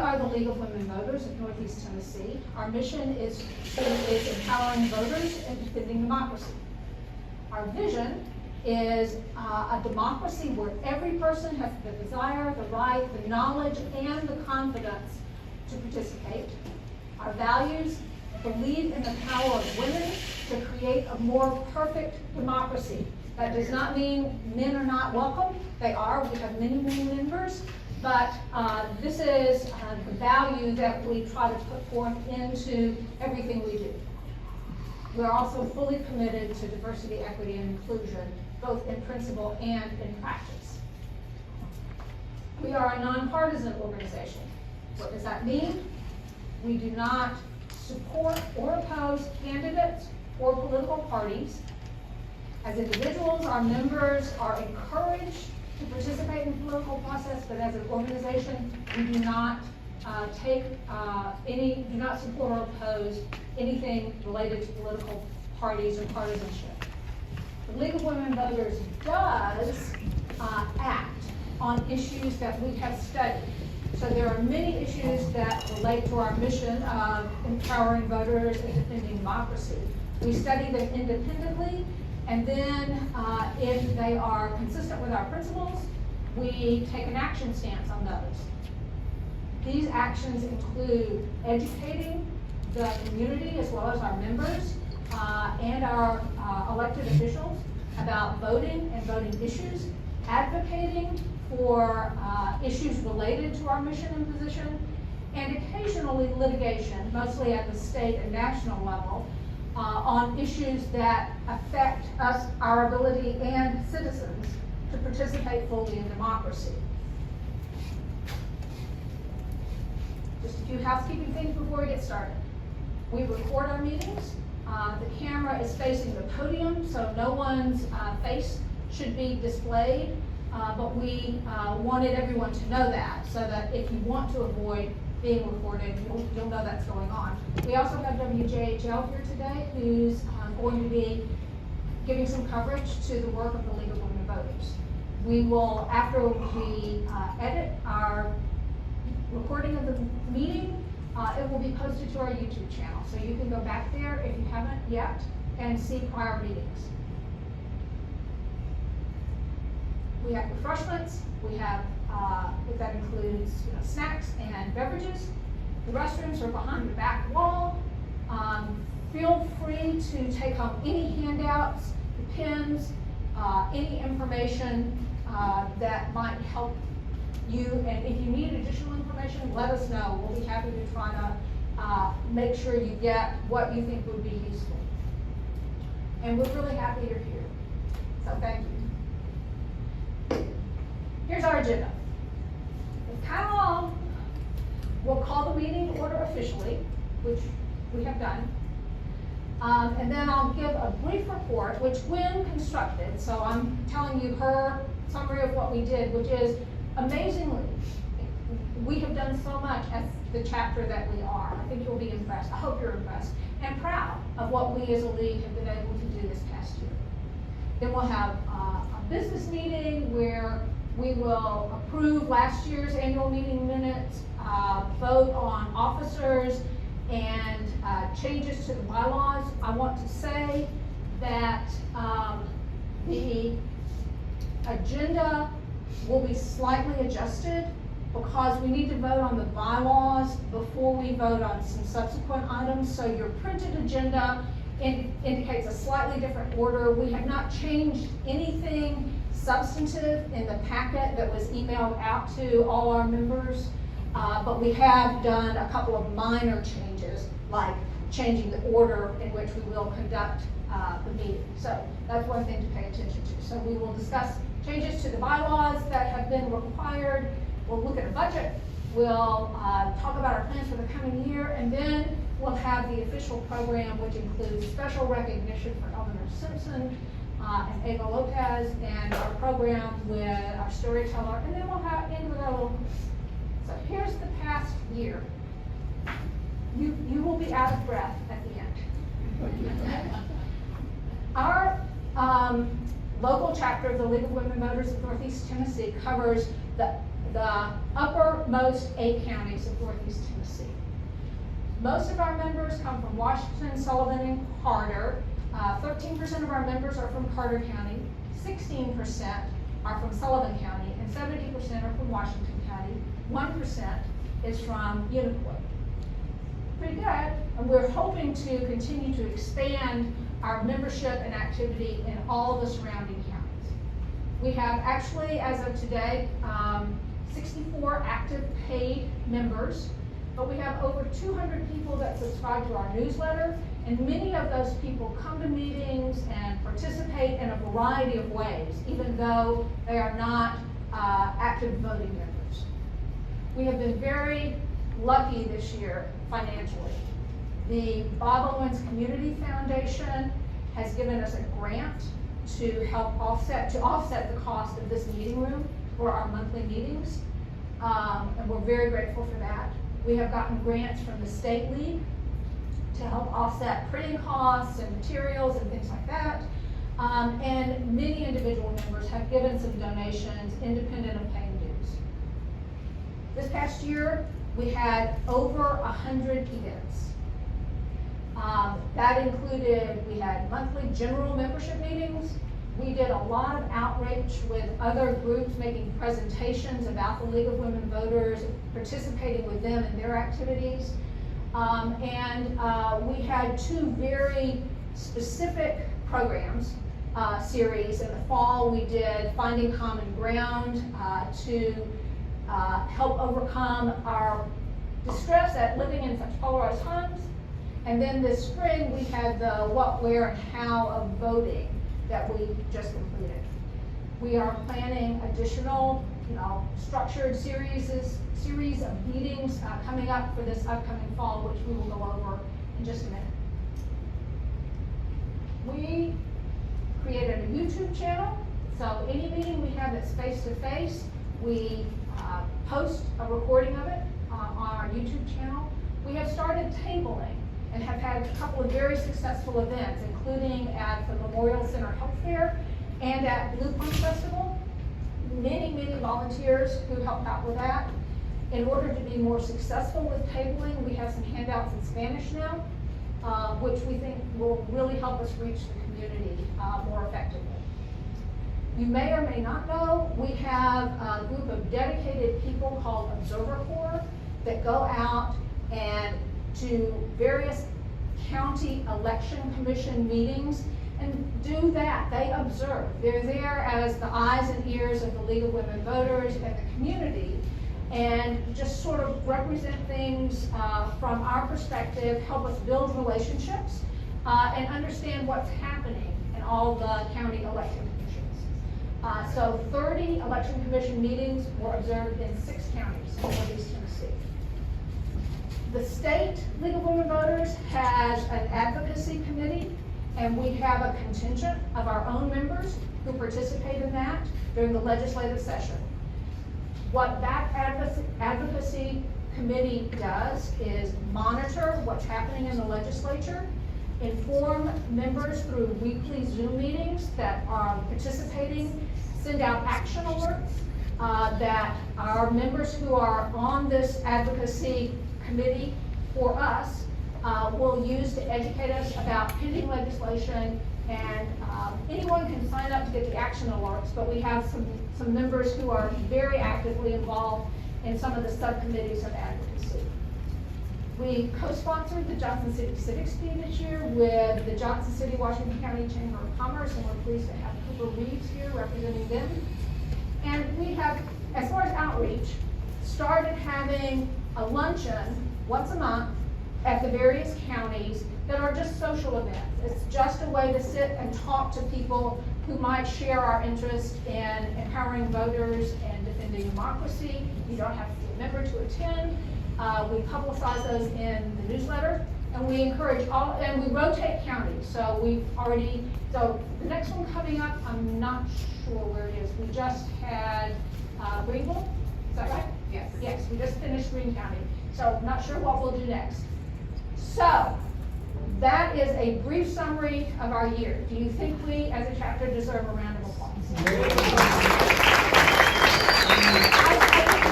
are the League of Women Voters of Northeast Tennessee. Our mission is empowering voters and defending democracy. Our vision is a democracy where every person has the desire, the right, the knowledge, and the confidence to participate. Our values believe in the power of women to create a more perfect democracy. That does not mean men are not welcome. They are. We have many, many members. But this is the value that we try to put forth into everything we do. We're also fully committed to diversity, equity, and inclusion, both in principle and in practice. We are a nonpartisan organization. What does that mean? We do not support or oppose candidates or political parties. As individuals, our members are encouraged to participate in the political process, but as an organization, we do not do not support or oppose anything related to political parties or partisanship. The League of Women Voters does act on issues that we have studied. So there are many issues that relate to our mission of empowering voters and defending democracy. We study them independently, and then if they are consistent with our principles, we take an action stance on those. These actions include educating the community as well as our members and our elected officials about voting and voting issues, advocating for issues related to our mission and position, and occasionally litigation, mostly at the state and national level, on issues that affect us, our ability, and citizens to participate fully in democracy. Just a few housekeeping things before we get started. We record our meetings. The camera is facing the podium, so no one's face should be displayed, but we wanted everyone to know that, so that if you want to avoid being recorded, you'll know that's going on. We also have WJHL here today, who's going to be giving some coverage to the work of the League of Women Voters. We will, after we edit our recording of the meeting, it will be posted to our YouTube channel. So you can go back there if you haven't yet and see prior meetings. We have refreshments. We have, that includes snacks and beverages. The restrooms are behind the back wall. Feel free to take home any handouts, pins, any information that might help you. And if you need additional information, let us know. We'll be happy to try to make sure you get what you think would be useful. And we're really happy you're here. So thank you. Here's our agenda. It's kind of long. We'll call the meeting to order officially, which we have done. And then I'll give a brief report, which when constructed, so I'm telling you her summary of what we did, which is amazingly, we have done so much as the chapter that we are. I think you'll be impressed. I hope you're impressed and proud of what we as a league have been able to do this past year. Then we'll have a business meeting where we will approve last year's annual meeting minutes, vote on officers, and changes to the bylaws. I want to say that the agenda will be slightly adjusted because we need to vote on the bylaws before we vote on some subsequent items. So your printed agenda indicates a slightly different order. We have not changed anything substantive in the packet that was emailed out to all our members, but we have done a couple of minor changes, like changing the order in which we will conduct the meeting. So that's one thing to pay attention to. So we will discuss changes to the bylaws that have been required. We'll look at a budget. We'll talk about our plans for the coming year, and then we'll have the official program, which includes special recognition for Governor Simpson and Ava Lopez, and our program with our storyteller, and then we'll end with our little. So here's the past year. You will be out of breath at the end. Our local chapter of the League of Women Voters of Northeast Tennessee covers the the uppermost 8 counties of Northeast Tennessee. Most of our members come from Washington, Sullivan, and Carter. 13% of our members are from Carter County, 16% are from Sullivan County, and 70% are from Washington County. 1% is from Unicoi. Pretty good, and we're hoping to continue to expand our membership and activity in all the surrounding counties. We have actually, as of today, 64 active paid members, but we have over 200 people that subscribe to our newsletter, and many of those people come to meetings and participate in a variety of ways, even though they are not active voting members. We have been very lucky this year financially. The Bob Owens Community Foundation has given us a grant to help offset the cost of this meeting room for our monthly meetings, and we're very grateful for that. We have gotten grants from the State League to help offset printing costs and materials and things like that. And many individual members have given some donations independent of paying dues. This past year, we had over 100 events. That included, we had monthly general membership meetings. We did a lot of outreach with other groups, making presentations about the League of Women Voters, participating with them in their activities. We had 2 very specific programs, series. In the fall, we did Finding Common Ground to help overcome our distress at living in such polarized homes. And then this spring, we had the what, where, and how of voting that we just completed. We are planning additional, structured series of meetings coming up for this upcoming fall, which we will go over in just a minute. We created a YouTube channel, so any meeting we have that's face-to-face, we post a recording of it on our YouTube channel. We have started tabling and have had a couple of very successful events, including at the Memorial Center Health Fair and at Blue Point Festival. Many volunteers who helped out with that. In order to be more successful with tabling, we have some handouts in Spanish now, which we think will really help us reach the community more effectively. You may or may not know, we have a group of dedicated people called Observer Corps that go out and to various county election commission meetings and do that. They observe. They're there as the eyes and ears of the League of Women Voters and the community, and just sort of represent things from our perspective, help us build relationships, and understand what's happening in all the county election commissions. So 30 election commission meetings were observed in 6 counties in Northeast Tennessee. The State League of Women Voters has an advocacy committee, and we have a contingent of our own members who participate in that during the legislative session. What that advocacy committee does is monitor what's happening in the legislature, inform members through weekly Zoom meetings that are participating, send out action alerts that our members who are on this advocacy committee for us will use to educate us about pending legislation, and anyone can sign up to get the action alerts, but we have some members who are very actively involved in some of the subcommittees of advocacy. We co-sponsored the Johnson City Civics Team this year with the Johnson City, Washington County Chamber of Commerce, and we're pleased to have Cooper Reeves here representing them. And we have, as far as outreach, started having a luncheon once a month at the various counties that are just social events. It's just a way to sit and talk to people who might share our interest in empowering voters and defending democracy. You don't have to be a member to attend. We publicize those in the newsletter, and we encourage all, and we rotate counties. So the next one coming up, I'm not sure where it is. We just had Greenville, is that right? Yes. Yes, we just finished Greene County. So not sure what we'll do next. So that is a brief summary of our year. Do you think we, as a chapter, deserve a round of applause? I think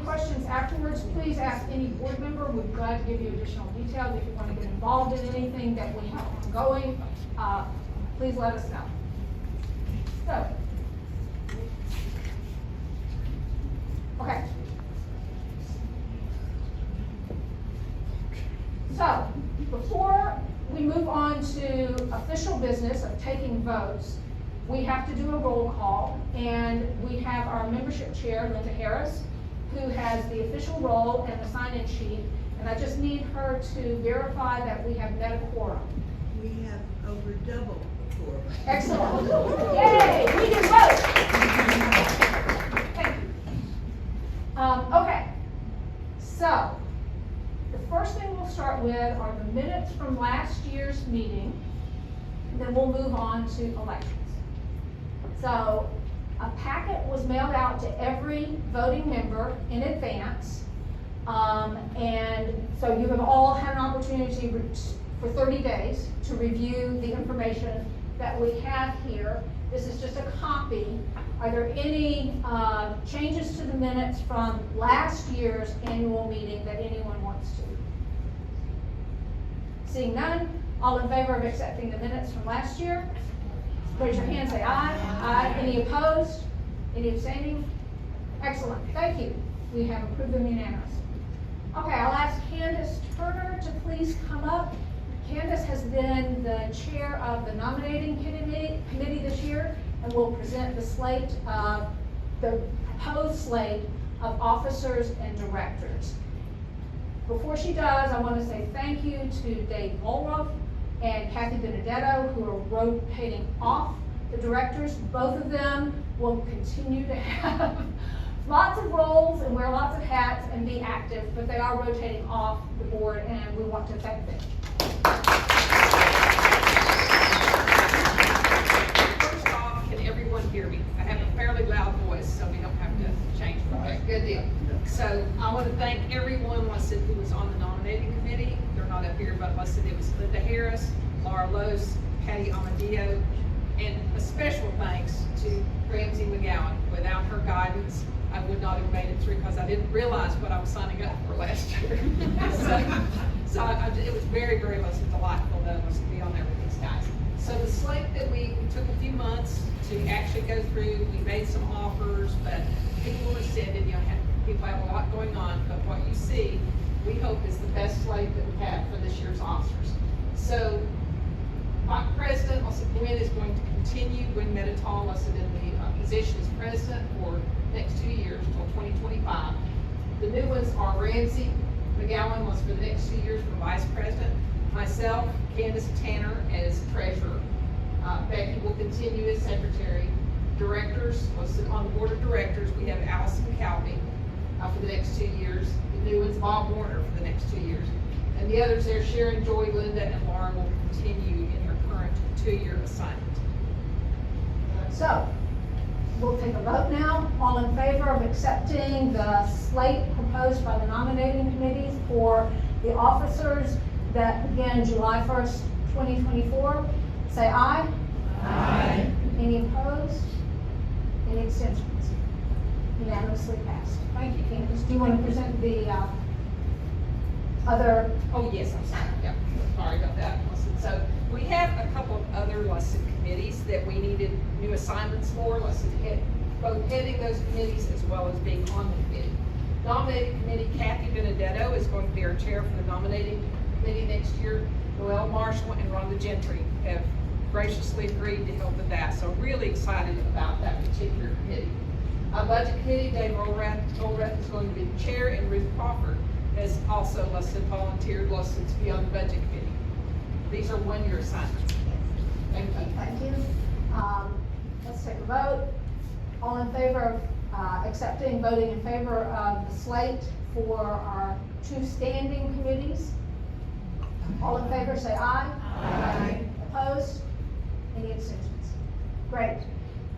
questions afterwards, please ask any board member. We're glad to give you additional details. If you want to get involved in anything that we have ongoing, please let us know. So, okay. So, before we move on to official business of taking votes, we have to do a roll call, and we have our membership chair, Linda Harris, who has the official roll and the sign-in sheet, and I just need her to verify that we have met a quorum. We have over double the quorum. Excellent. Yay, we can vote. Thank you. Okay, so the first thing we'll start with are the minutes from last year's meeting, and then we'll move on to elections. So a packet was mailed out to every voting member in advance. And so you have all had an opportunity for 30 days to review the information that we have here. This is just a copy. Are there any changes to the minutes from last year's annual meeting that anyone wants to? Seeing none, all in favor of accepting the minutes from last year? Raise your hand, say aye. Aye. Any opposed? Any abstaining? Excellent, thank you. We have approved them unanimously. Okay, I'll ask Candace Turner to please come up. Candace has been the chair of the nominating committee this year, and will present the slate of the proposed slate of officers and directors. Before she does, I want to say thank you to Dave Mulroth and Kathy Benedetto, who are rotating off the directors. Both of them will continue to have lots of roles and wear lots of hats and be active, but they are rotating off the board, and we want to thank them. First off, can everyone hear me? I have a fairly loud voice, so we don't have to change. Okay, good deal. So I want to thank everyone listed who was on the nominating committee. They're not up here, but listed. It was Linda Harris, Laura Lose, Patty Amadeo, and a special thanks to Ramsey McGowan. Without her guidance, I would not have made it through, because I didn't realize what I was signing up for last year. It was very, very delightful to be on there with these guys. So the slate that we took a few months to actually go through, we made some offers, but people rescinded. People have a lot going on, but what you see, we hope is the best slate that we have for this year's officers. So, President, Gwen is going to continue. Gwen Medital listed in the position as president for the next 2 years until 2025. The new ones are Ramsey McGowan was for the next 2 years for vice president. Myself, Candace Tanner as treasurer. Becky will continue as secretary. Directors, listed on the board of directors, we have Allison Calvi for the next 2 years. The new one's Bob Warner for the next 2 years. And the others there, Sharon, Joy, Linda, and Laura will continue in their current 2-year assignment. So, we'll take a vote now. All in favor of accepting the slate proposed by the nominating committees for the officers that begin July 1st, 2024, say aye. Aye. Any opposed? Any abstentions? Unanimously passed. Thank you, Candace. Do you want to present the other? Oh, yes, I'm sorry. Yeah, sorry about that. So we have a couple of other listed committees that we needed new assignments for, listed both heading those committees as well as being on the committee. Nominating committee, Kathy Benedetto is going to be our chair for the nominating committee next year. Noelle Marshall and Rhonda Gentry have graciously agreed to help with that. So really excited about that particular committee. Budget committee, Dave Olrath is going to be the chair, and Ruth Crawford has also volunteered listed to be on the budget committee. These are 1-year assignments. Thank you. Thank you. Let's take a vote. All in favor of voting in favor of the slate for our 2 standing committees? All in favor say aye. Aye. Opposed? Any abstentions? Great.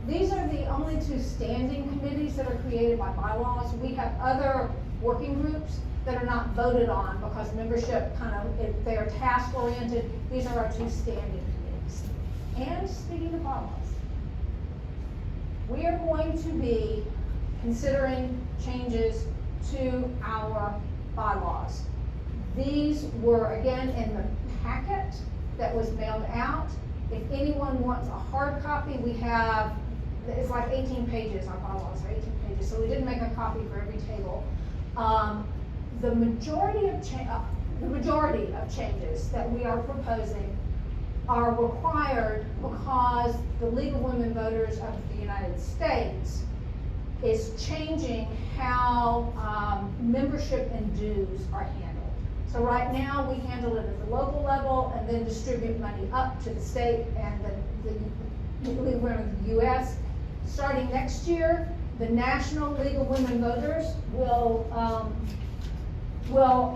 These are the only 2 standing committees that are created by bylaws. We have other working groups that are not voted on because membership if they are task oriented. These are our 2 standing committees. And speaking of bylaws, we are going to be considering changes to our bylaws. These were, again, in the packet that was mailed out. If anyone wants a hard copy, we have, it's like 18 pages, our bylaws are 18 pages, so we didn't make a copy for every table. The majority of changes that we are proposing are required because the League of Women Voters of the United States is changing how membership and dues are handled. So right now, we handle it at the local level and then distribute money up to the state and the League of Women of the US. Starting next year, the National League of Women Voters will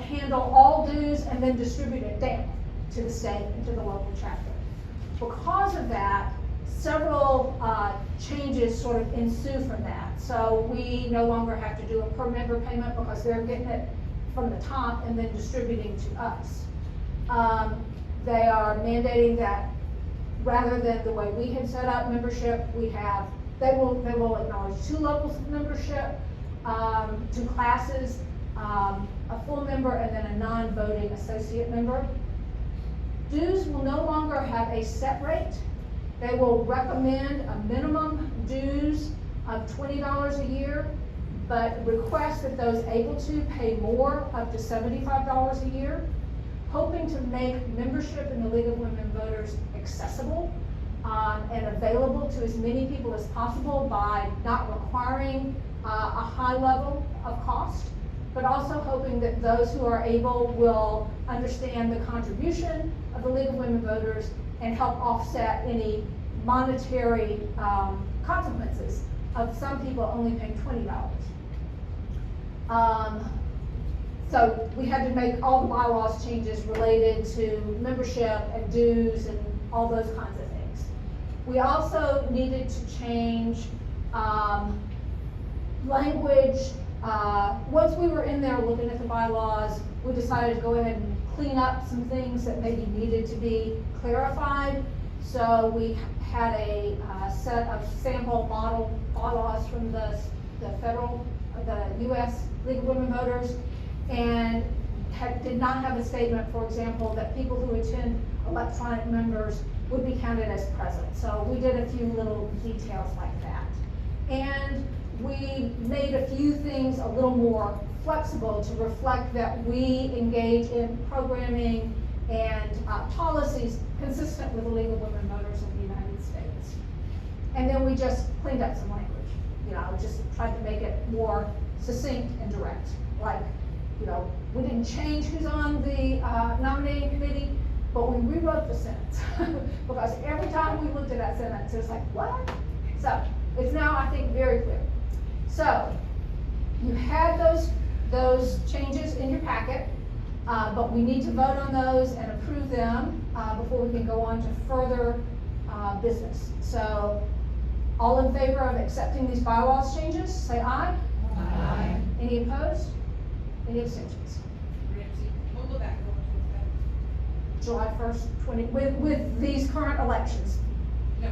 handle all dues and then distribute it down to the state and to the local chapter. Because of that, several changes sort of ensue from that. So we no longer have to do a per member payment because they're getting it from the top and then distributing to us. They are mandating that rather than the way we had set up membership, they will acknowledge 2 levels of membership, 2 classes, a full member and then a non-voting associate member. Dues will no longer have a set rate. They will recommend a minimum dues of $20 a year, but request that those able to pay more, up to $75 a year, hoping to make membership in the League of Women Voters accessible and available to as many people as possible by not requiring a high level of cost, but also hoping that those who are able will understand the contribution of the League of Women Voters and help offset any monetary consequences of some people only paying $20. So we had to make all the bylaws changes related to membership and dues and all those kinds of things. We also needed to change language. Once we were in there looking at the bylaws, we decided to go ahead and clean up some things that maybe needed to be clarified. So we had a set of sample model bylaws from the US League of Women Voters, and did not have a statement, for example, that people who attend electronic members would be counted as present. So we did a few little details like that. And we made a few things a little more flexible to reflect that we engage in programming and policies consistent with the League of Women Voters of the United States. And then we just cleaned up some language. Just tried to make it more succinct and direct. Like, we didn't change who's on the nominating committee, but we rewrote the sentence. Because every time we looked at that sentence, it was like, what? So, it's now, I think, very clear. So, you had those changes in your packet, but we need to vote on those and approve them before we can go on to further business. So, all in favor of accepting these bylaws changes, say aye. Aye. Any opposed? Any abstentions? Ramsey, when will that go into effect? July 1st, with these current elections. No,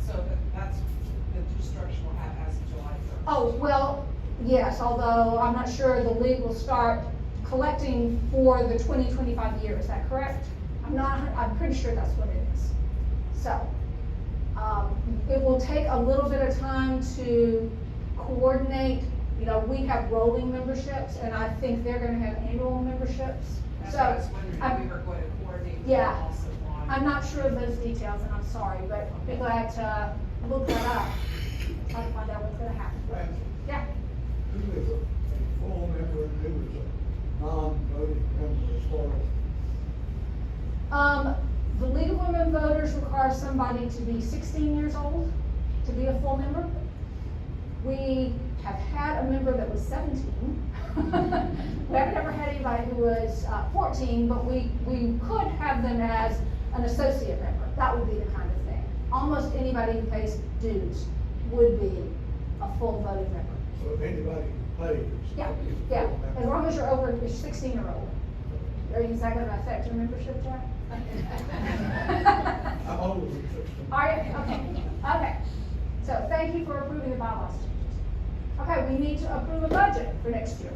so that's the structure we'll have as of July 1st. Oh, well, yes, although I'm not sure the league will start collecting for the 2025 year, is that correct? I'm pretty sure that's what it is. So, it will take a little bit of time to coordinate. We have rolling memberships, and I think they're gonna have annual memberships. That's So, what I was wondering if we were going to coordinate. with Yeah. also on- I'm not sure of those details, and I'm sorry, but I'd be glad to look that up, try to find out what's gonna happen. Francis, Yeah, who is a full member and who is a non-voting member as far as? the League of Women Voters requires somebody to be 16 years old to be a full member. We have had a member that was 17. We haven't ever had anybody who was 14, but we could have them as an associate member. That would be the kind of thing. Almost anybody who pays dues would be a full voting member. So if anybody pays. Yeah, yeah, as long as you're over 16 or older. Is that gonna affect your membership, Jack? I'm older than 16. All right, okay. So thank you for approving the bylaws changes. Okay, we need to approve a budget for next year.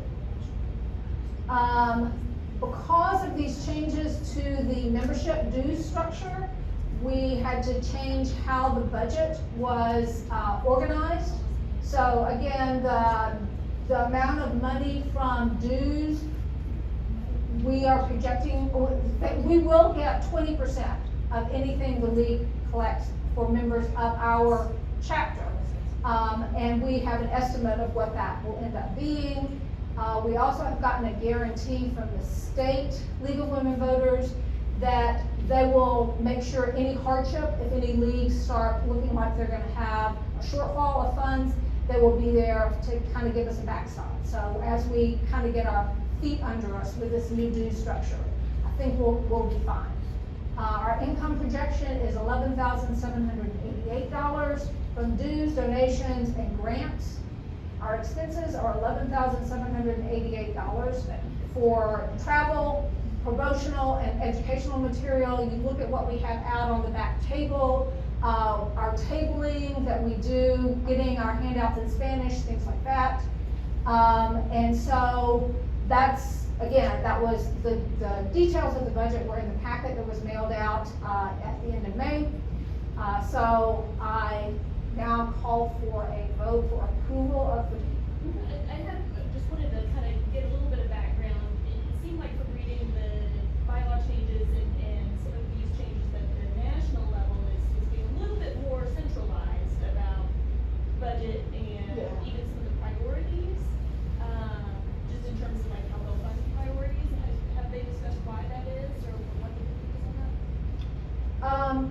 Because of these changes to the membership dues structure, we had to change how the budget was organized. So again, the amount of money from dues, we are projecting, that we will get 20% of anything the league collects for members of our chapter. And we have an estimate of what that will end up being. We also have gotten a guarantee from the state League of Women Voters that they will make sure any hardship, if any leagues start looking like they're gonna have a shortfall of funds, they will be there to kind of give us a backstop. So as we kind of get our feet under us with this new dues structure, I think we'll be fine. Our income projection is $11,788 from dues, donations, and grants. Our expenses are $11,788 for travel, promotional, and educational material. You look at what we have out on the back table, our tabling that we do, getting our handouts in Spanish, things like that. And so that's, again, that was the details of the budget were in the packet that was mailed out at the end of May. So I now call for a vote for approval of the. I just wanted to kind of get a little bit of background. It seemed like from reading the bylaw changes and some of these changes that the national level is being a little bit more centralized about budget and even some of the priorities. Just in terms of like how they'll fund priorities, have they discussed why that is or what the purpose on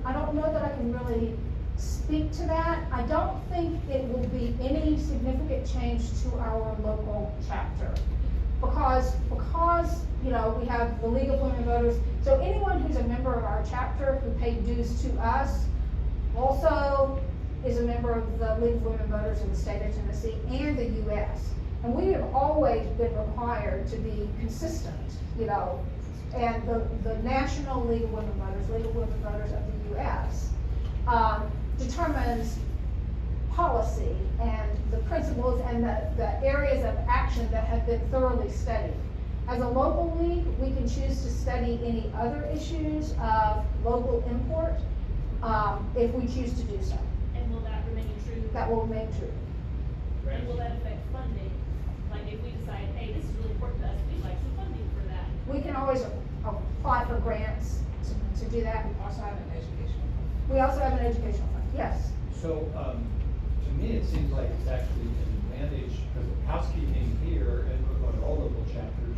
that? I don't know that I can really speak to that. I don't think it will be any significant change to our local chapter. Because, you know, we have the League of Women Voters, so anyone who's a member of our chapter who paid dues to us also is a member of the League of Women Voters in the state of Tennessee and the US. And we have always been required to be consistent, you know, and the National League of Women Voters, League of Women Voters of the US, determines policy and the principles and the areas of action that have been thoroughly studied. As a local league, we can choose to study any other issues of local import if we choose to do so. And will that remain true? That will remain true. And will that affect funding? Like if we decide, hey, this is really important to us, we'd like some funding for that. We can always apply for grants to do that. Also have an educational. We also have an educational fund, yes. So, to me, it seems like it's actually an advantage, because housekeeping here and on all local chapters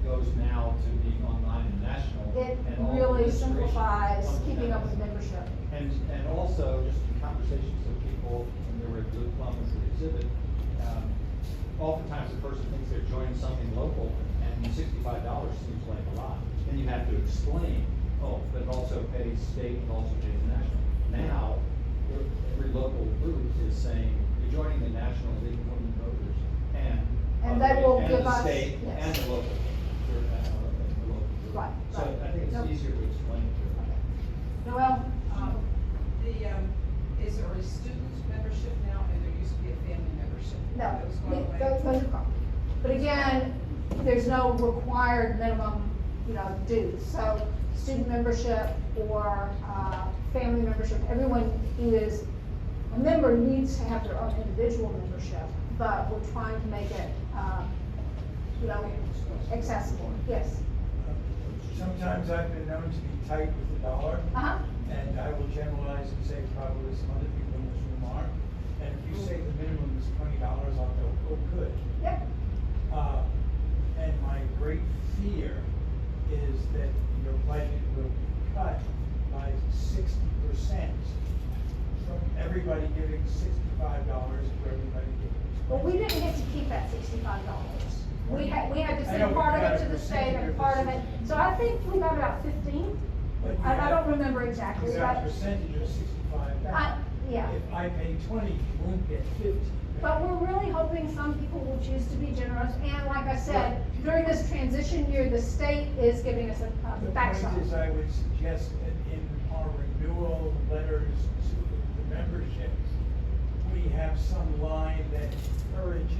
goes now to being online and national. It and all really administration simplifies comes keeping down. up with membership. And also, just in conversations with people, when they were at Blue Plum as an exhibit, oftentimes the person thinks they're joining something local, and $65 seems like a lot. Then you have to explain, oh, but it also pays state and also pays national. Now, every local group is saying, you're joining the National League of Women Voters and they will and give the us, state yes. and the local. Right, So right. I think it's Nope. easier to explain to them. Noel? Is there a student membership now, and there used to be a family membership? No, Those gone away? those are gone. But again, there's no required minimum, you know, dues. So student membership or family membership, everyone who is a member needs to have their own individual membership, but we're trying to make it, you know, accessible. Yes. Sometimes I've been known to be tight with the dollar, Uh-huh. and I will generalize and say probably some other people in this room are. And if you say the minimum is $20, I'll go, oh, good. Yep. And my great fear is that your budget will be cut by 60% from everybody giving $65 to everybody giving $20. Well, we didn't get to keep that $65. We had to I know, send but part of you it got to a the state and percentage part of of the it. So I think we got about 15. But you I got- don't remember exactly, You got a but, percentage of 65. yeah. If I pay 20, you won't get 50. But we're really hoping some people will choose to be generous, and like I said, during this transition year, the state is giving us a The backstop. point is, I would suggest that in our renewal letters to the membership, we have some line that encourages,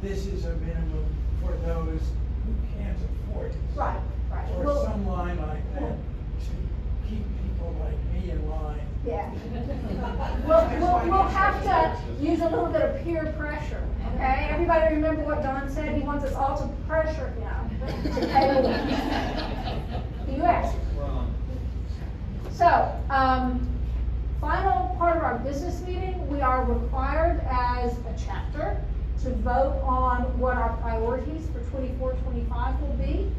this is a minimum for those who can't afford it. Right, right. Or Well, some line like that to keep people like me in line. yeah. We'll have to use a little bit of peer pressure, okay? Everybody remember what Don said? He wants us all to pressure him to pay the bill. You asked. So, final part of our business meeting, we are required as a chapter to vote on what our priorities for 24-25 will be.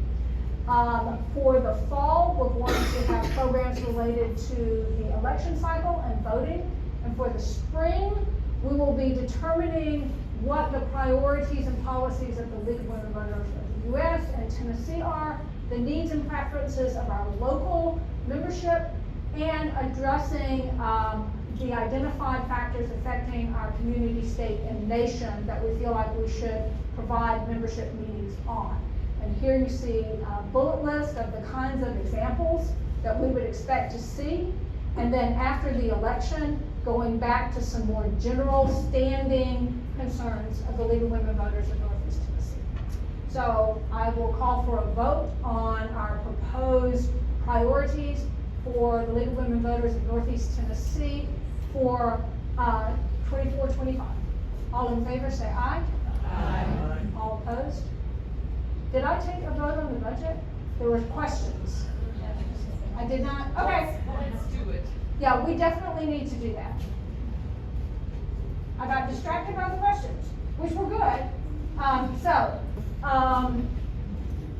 For the fall, we're going to have programs related to the election cycle and voting. And for the spring, we will be determining what the priorities and policies of the League of Women Voters of the U.S. and Tennessee are, the needs and preferences of our local membership, and addressing the identified factors affecting our community, state, and nation that we feel like we should provide membership meetings on. And here you see a bullet list of the kinds of examples that we would expect to see. And then after the election, going back to some more general standing concerns of the League of Women Voters of Northeast Tennessee. So I will call for a vote on our proposed priorities for the League of Women Voters of Northeast Tennessee for 24-25. All in favor say aye. Aye. All opposed? Did I take a vote on the budget? There were questions. I did not? Okay. Let's do it. Yeah, we definitely need to do that. I got distracted by the questions, which were good.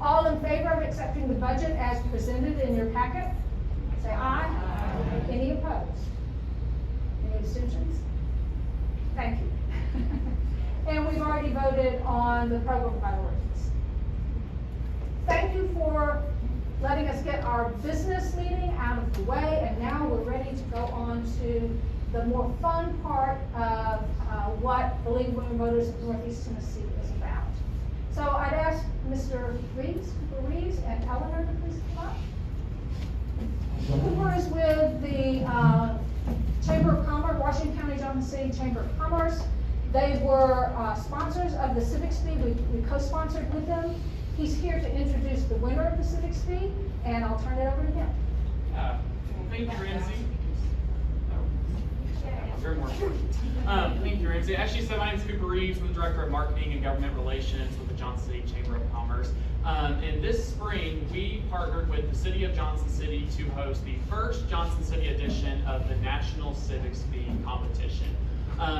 All in favor of accepting the budget as presented in your packet? Say aye. Aye. Any opposed? Any abstentions? Thank you. And we've already voted on the program priorities. Thank you for letting us get our business meeting out of the way, and now we're ready to go on to the more fun part of what the League of Women Voters of Northeast Tennessee is about. So I'd ask Mr. Reeves and Eleanor to please come up. Cooper is with the Chamber of Commerce, Washington County, Johnson City Chamber of Commerce. They were sponsors of the Civics Fee. We co-sponsored with them. He's here to introduce the winner of the Civics Fee, and I'll turn it over to him. Thank you, Ramsey. Thank you, Ramsey. As she said, my name is Cooper Reeves. I'm the Director of Marketing and Government Relations with the Johnson City Chamber of Commerce. And this spring, we partnered with the City of Johnson City to host the first Johnson City edition of the National Civics Fee Competition.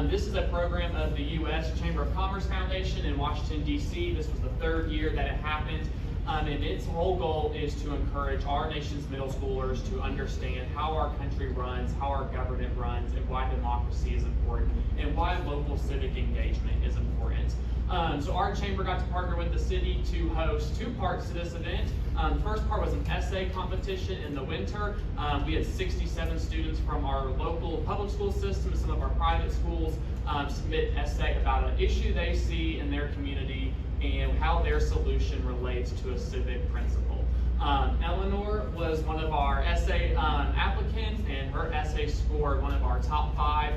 This is a program of the U.S. Chamber of Commerce Foundation in Washington, D.C. This was the third year that it happened. And its whole goal is to encourage our nation's middle schoolers to understand how our country runs, how our government runs, and why democracy is important, and why local civic engagement is important. So our chamber got to partner with the city to host two parts to this event. The first part was an essay competition in the winter. We had 67 students from our local public school system and some of our private schools submit an essay about an issue they see in their community and how their solution relates to a civic principle. Eleanor was one of our essay applicants, and her essay scored one of our top 5.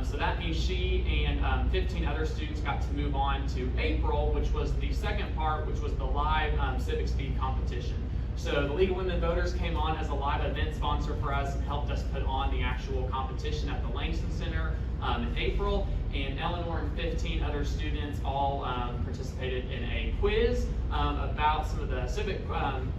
So that means she and 15 other students got to move on to April, which was the second part, which was the live Civics Fee competition. So the League of Women Voters came on as a live event sponsor for us and helped us put on the actual competition at the Langston Center in April. And Eleanor and 15 other students all participated in a quiz about some of the civic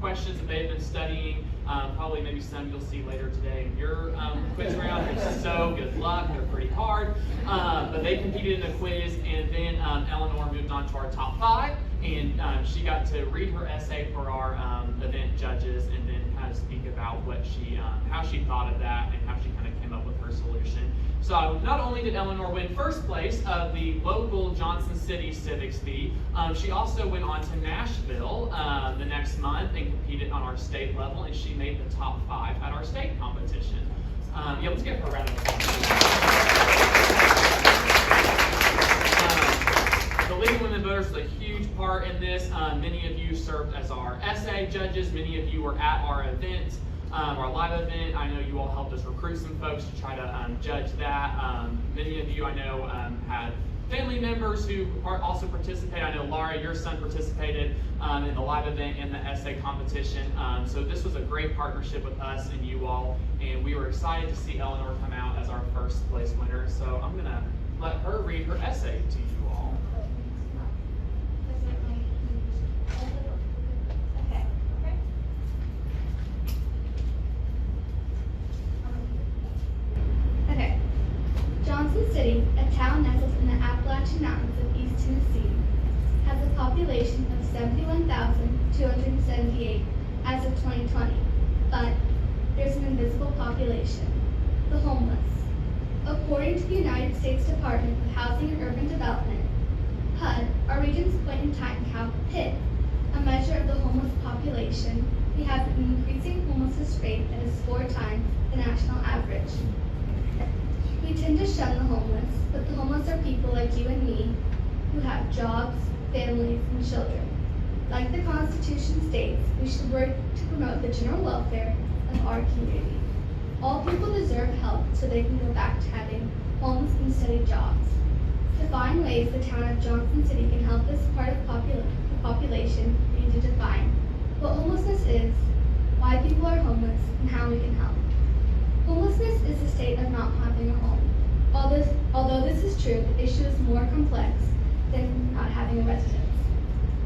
questions that they've been studying. Probably maybe some you'll see later today in your quiz round. So good luck, they're pretty hard. But they competed in the quiz, and then Eleanor moved on to our top 5, and she got to read her essay for our event judges, and then kind of speak about what she, how she thought of that, and how she kind of came up with her solution. So not only did Eleanor win first place of the local Johnson City Civics Fee, she also went on to Nashville the next month and competed on our state level, and she made the top 5 at our state competition. Yeah, let's give her a round of applause. The League of Women Voters was a huge part in this. Many of you served as our essay judges. Many of you were at our event. Our live event. I know you all helped us recruit some folks to try to judge that. Many of you I know have family members who also participate. I know Laura, your son participated in the live event and the essay competition. So this was a great partnership with us and you all, and we were excited to see Eleanor come out as our first place winner. So I'm gonna let her read her essay to you all. Okay. Johnson City, a town nestled in the Appalachian Mountains of East Tennessee, has a population of 71,278 as of 2020, but there's an invisible population, the homeless. According to the United States Department of Housing and Urban Development, HUD, our region's point-in-time count PID, a measure of the homeless population, we have an increasing homelessness rate that is 4 times the national average. We tend to shun the homeless, but the homeless are people like you and me who have jobs, families, and children. Like the Constitution states, we should work to promote the general welfare of our community. All people deserve help so they can go back to having homes and steady jobs. To find ways the town of Johnson City can help this part of the population, we need to define what homelessness is, why people are homeless, and how we can help. Homelessness is the state of not having a home. Although this is true, the issue is more complex than not having a residence.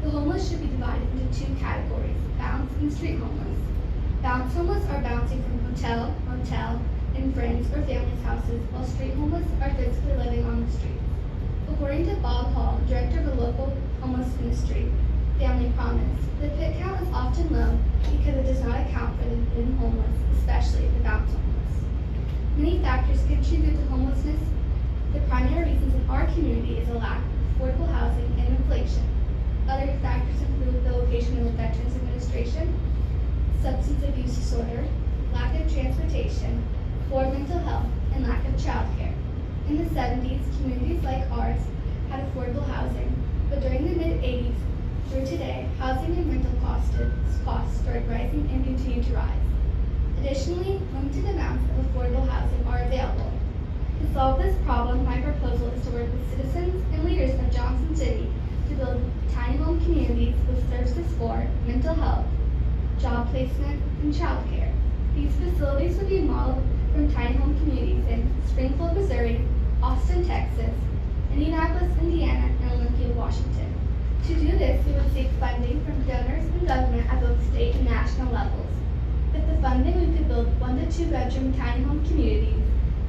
The homeless should be divided into 2 categories, bounce and street homeless. Bounce homeless are bouncing from hotel, motel, and friends or family's houses, while street homeless are physically living on the streets. According to Bob Hall, director of the local homeless ministry, Family Promise, the pit count is often low because it does not account for the hidden homeless, especially the bounce homeless. Many factors contribute to homelessness. The primary reasons in our community is a lack of affordable housing and inflation. Other factors include the location of the Veterans Administration, substance abuse disorder, lack of transportation, poor mental health, and lack of childcare. In the 70s, communities like ours had affordable housing, but during the mid-80s through today, housing and rental costs started rising and continue to rise. Additionally, limited amounts of affordable housing are available. To solve this problem, my proposal is to work with citizens and leaders of Johnson City to build tiny home communities with services for mental health, job placement, and childcare. These facilities would be modeled from tiny home communities in Springfield, Missouri, Austin, Texas, Indianapolis, Indiana, and Olympia, Washington. To do this, we would seek funding from donors and government at both state and national levels. With the funding, we could build 1 to 2 bedroom tiny home communities.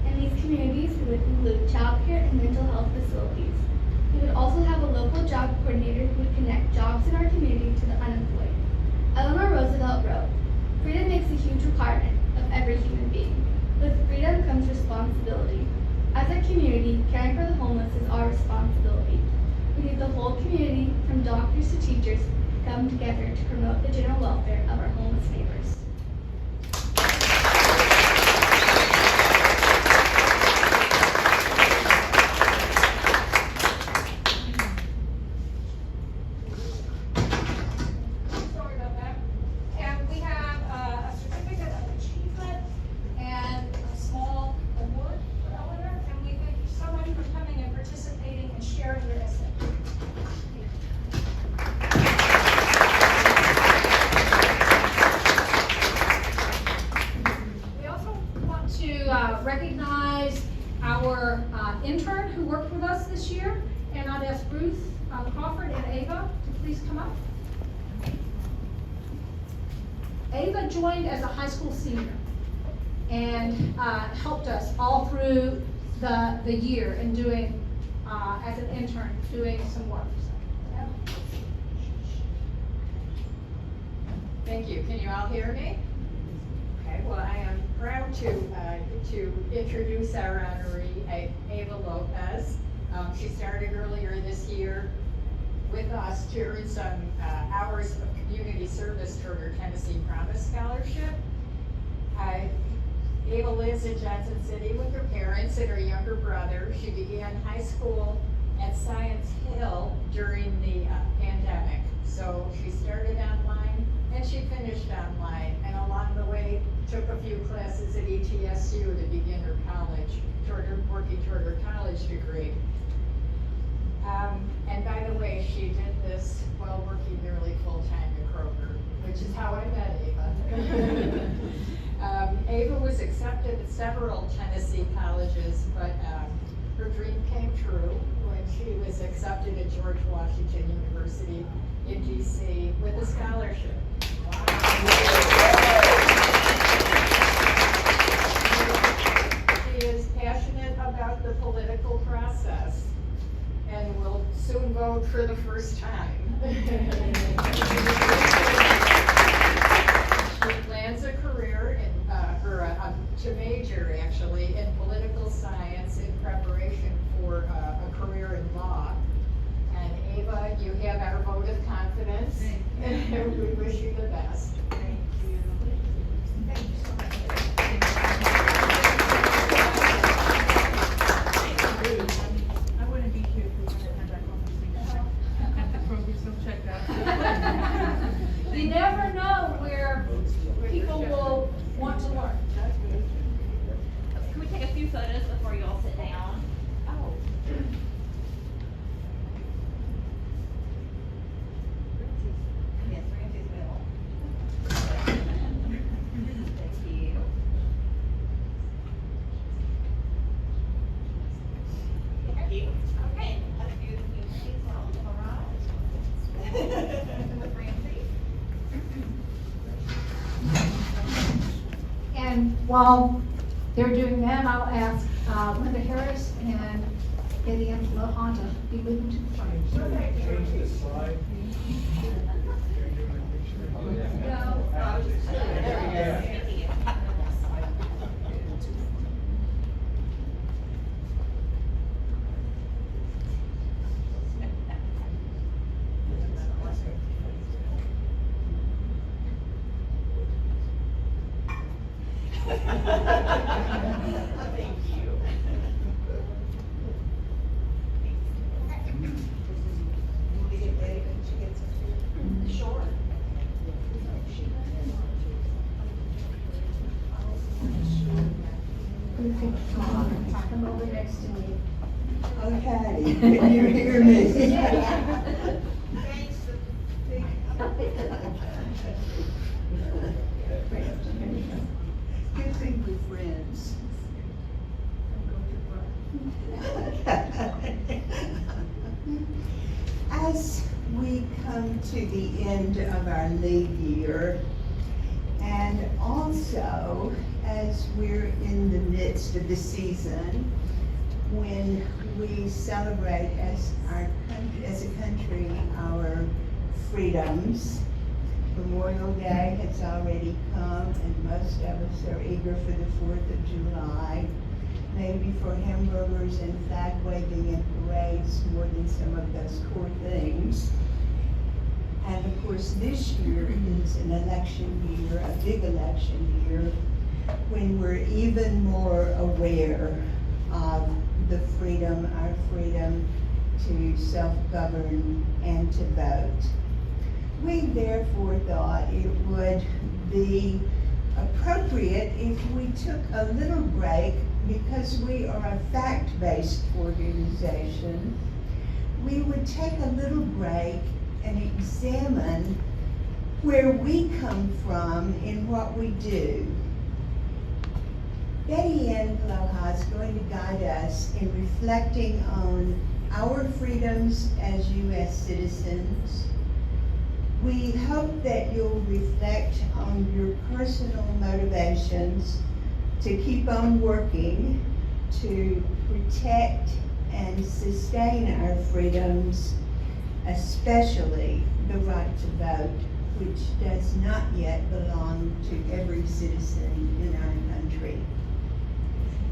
In these communities, we would include childcare and mental health facilities. We would also have a local job coordinator who would connect jobs in our community to the unemployed. Eleanor Roosevelt wrote, "Freedom makes a huge requirement of every human being. With freedom comes responsibility. As a community, caring for the homeless is our responsibility. We need the whole community, from doctors to teachers, to come together to promote the general welfare of our homeless neighbors." Sorry about that. And we have a certificate of achievement and a small award for Eleanor, and we thank you so much for coming and participating and sharing your essay. We also want to recognize our intern who worked with us this year, and I'd ask Ruth Crawford and Ava to please come up. Ava joined as a high school senior and helped us all through the year in doing, as an intern, doing some work. So, Thank you. Can you all hear me? Okay, well, I am proud to introduce our honoree, Ava Lopez. She started earlier this year with us to earn some hours of community service toward her Tennessee Promise Scholarship. Ava lives in Johnson City with her parents and her younger brother. She began high school at Science Hill during the pandemic. So she started online and she finished online, and along the way took a few classes at ETSU to begin her college, working toward her college degree. she did this while working nearly full-time at Kroger, which is how I met Ava. Ava was accepted at several Tennessee colleges, but her dream came true when she was accepted at George Washington University in DC with a scholarship. She is passionate about the political process and will soon vote for the first time. She plans a career in, to major actually in political science in preparation for a career in law. And Ava, you have our vote of confidence. And we wish you the best. Thank you. Thank you so much. I wouldn't be here if we didn't have that conversation at the Kroger self-checkout. You never know where people will want to learn. Can we take a few photos before you all sit down? Oh. Yes, Randy's middle. Thank you. Thank you. Okay. Let's do the few all right. With Randy. And while they're doing that, I'll ask Linda Harris and Ann Polaha to be moving to the front. Change the slide. Thank you. Will we get ready when she gets up here? Sure. You can come over next to me. Okay, can you hear me? Thanks. Good thing we're friends. As we come to the end of our league year, and also as we're in the midst of the season, when we celebrate as a country our freedoms, Memorial Day has already come, and most of us are eager for the 4th of July, maybe for hamburgers and flag waving and parades more than some of those core things. And of course, this year is an election year, a big election year, when we're even more aware of the freedom, our freedom to self-govern and to vote. We therefore thought it would be appropriate if we took a little break, because we are a fact-based organization. We would take a little break and examine where we come from in what we do. Ann Polaha is going to guide us in reflecting on our freedoms as U.S. citizens. We hope that you'll reflect on your personal motivations to keep on working to protect and sustain our freedoms, especially the right to vote, which does not yet belong to every citizen in our country.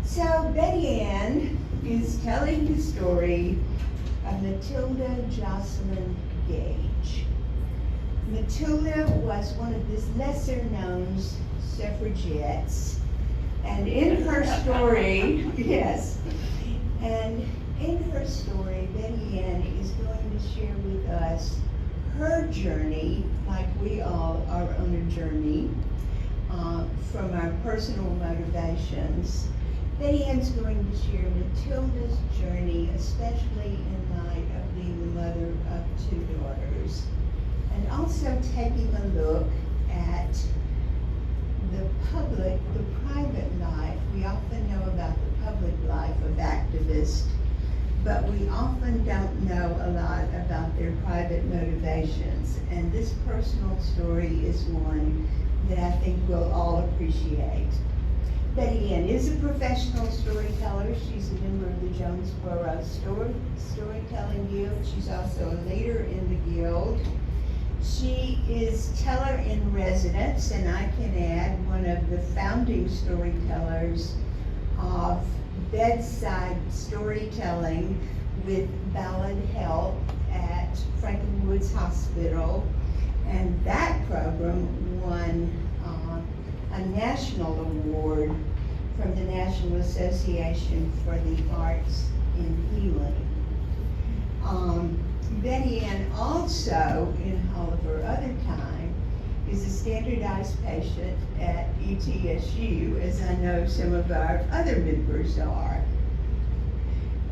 So Betty Ann is telling the story of Matilda Jocelyn Gage. Matilda was one of the lesser-known suffragettes, and in her story, yes, and in her story, Betty Ann is going to share with us her journey, like we all are on a journey, from our personal motivations. Betty Ann's going to share Matilda's journey, especially in light of being the mother of 2 also taking a look at the private life. We often know about the public life of activists, but we often don't know a lot about their private motivations. And this personal story is one that I think we'll all appreciate. Betty Ann is a professional storyteller. She's a member of the Jonesboro Storytelling Guild. She's also a leader in the guild. She is teller in residence, and I can add one of the founding storytellers of bedside storytelling with ballad help at Frankenwoods Hospital. And that program won a national award from the National Association for the Arts in Healing. Betty Ann also, in all of her other time, is a standardized patient at ETSU, as I know some of our other members are.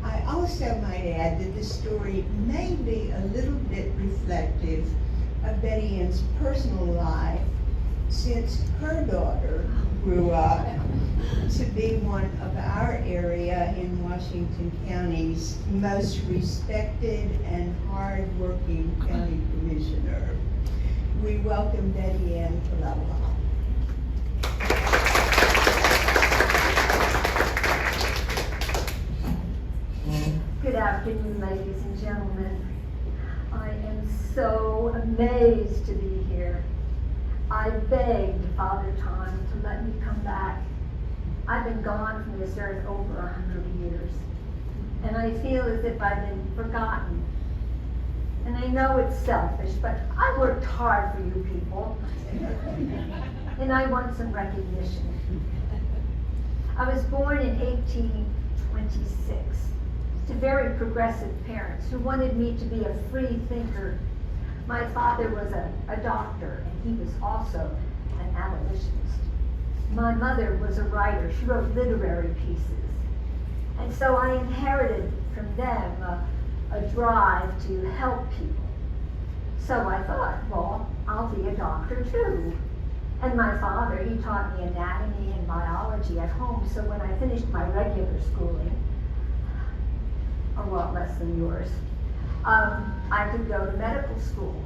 I also might add that the story may be a little bit reflective of Betty Ann's personal life, since her daughter grew up to be one of our area in Washington County's most respected and hard-working county commissioner. We welcome Betty Ann Polaha. Good afternoon, ladies and gentlemen. I am so amazed to be here. I begged Father Time to let me come back. I've been gone from this earth over 100 years, and I feel as if I've been forgotten. And I know it's selfish, but I worked hard for you people, and I want some recognition. I was born in 1826 to very progressive parents who wanted me to be a free thinker. My father was a doctor, and he was also an abolitionist. My mother was a writer. She wrote literary pieces. And so I inherited from them a drive to help people. So I thought, well, I'll be a doctor too. And my father, he taught me anatomy and biology at home, so when I finished my regular schooling, a lot less than yours, I could go to medical school.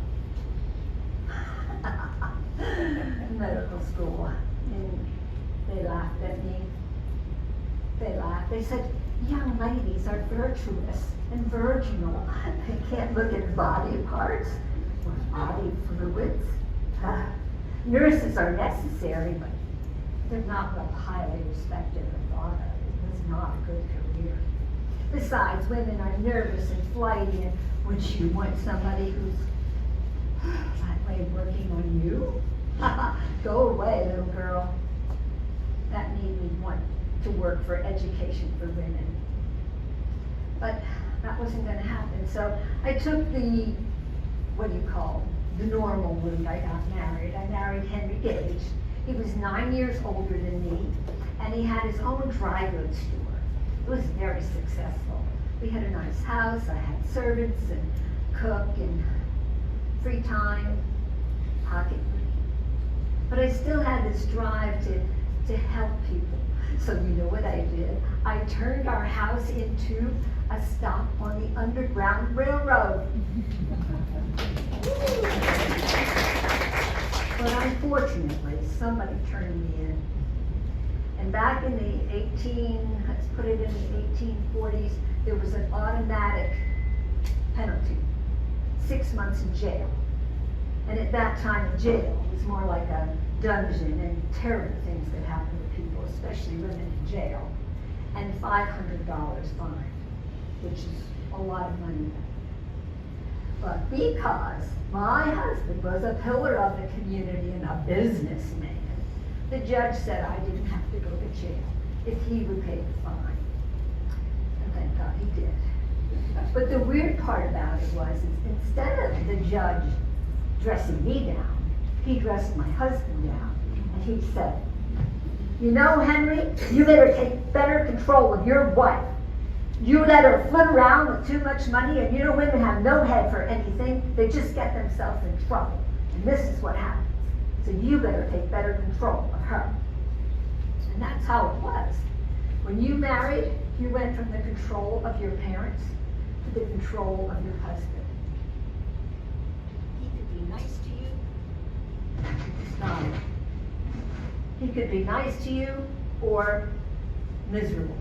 Medical school. And they laughed at me. They laughed. They said, young ladies are virtuous and virginal. They can't look at body parts or body fluids. Nurses are necessary, but they're not well highly respected or thought of. It was not a good career. Besides, women are nervous and flighty, and would you want somebody who's that way working on you? Go away, little girl. That made me want to work for education for women. But that wasn't going to happen, so I took the, what do you call, the normal route. I got married. I married Henry Gage. He was 9 years older than me, and he had his own dry goods store. It was very successful. We had a nice house. I had servants and cook and free time, pocket money. But I still had this drive to help people. So you know what I did? I turned our house into a stop on the Underground Railroad. But unfortunately, somebody turned me in. And back in the let's put it in the 1840s, there was an automatic penalty, 6 months in jail. And at that time, jail was more like a dungeon, and terrible things that happened to people, especially women in jail, and $500 fine, which is a lot of money. But because my husband was a pillar of the community and a businessman, the judge said I didn't have to go to jail if he would pay the fine. And thank God he did. But the weird part about it was, instead of the judge dressing me down, he dressed my husband down, and he said, you know, Henry, you better take better control of your wife. You let her flit around with too much money, and you know women have no head for anything. They just get themselves in trouble. And this is what happens. So you better take better control of her. And that's how it was. When you married, you went from the control of your parents to the control of your husband. He could be nice to you. Just nodded. He could be nice to you or miserable.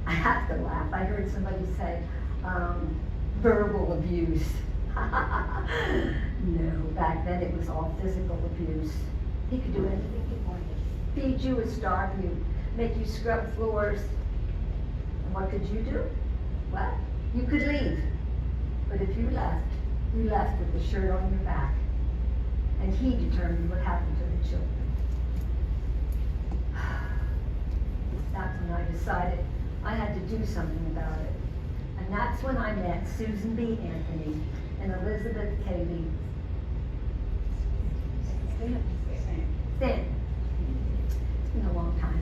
I have to laugh. I heard somebody say, verbal abuse. No, back then it was all physical abuse. He could do anything he wanted. Feed you and starve you, make you scrub floors. And what could you do? Well, you could leave. But if you left with the shirt on your back. And he determined what happened to the children. That's when I decided I had to do something about it. And that's when I met Susan B. Anthony and Elizabeth K. Lee. Stan. It's been a long time.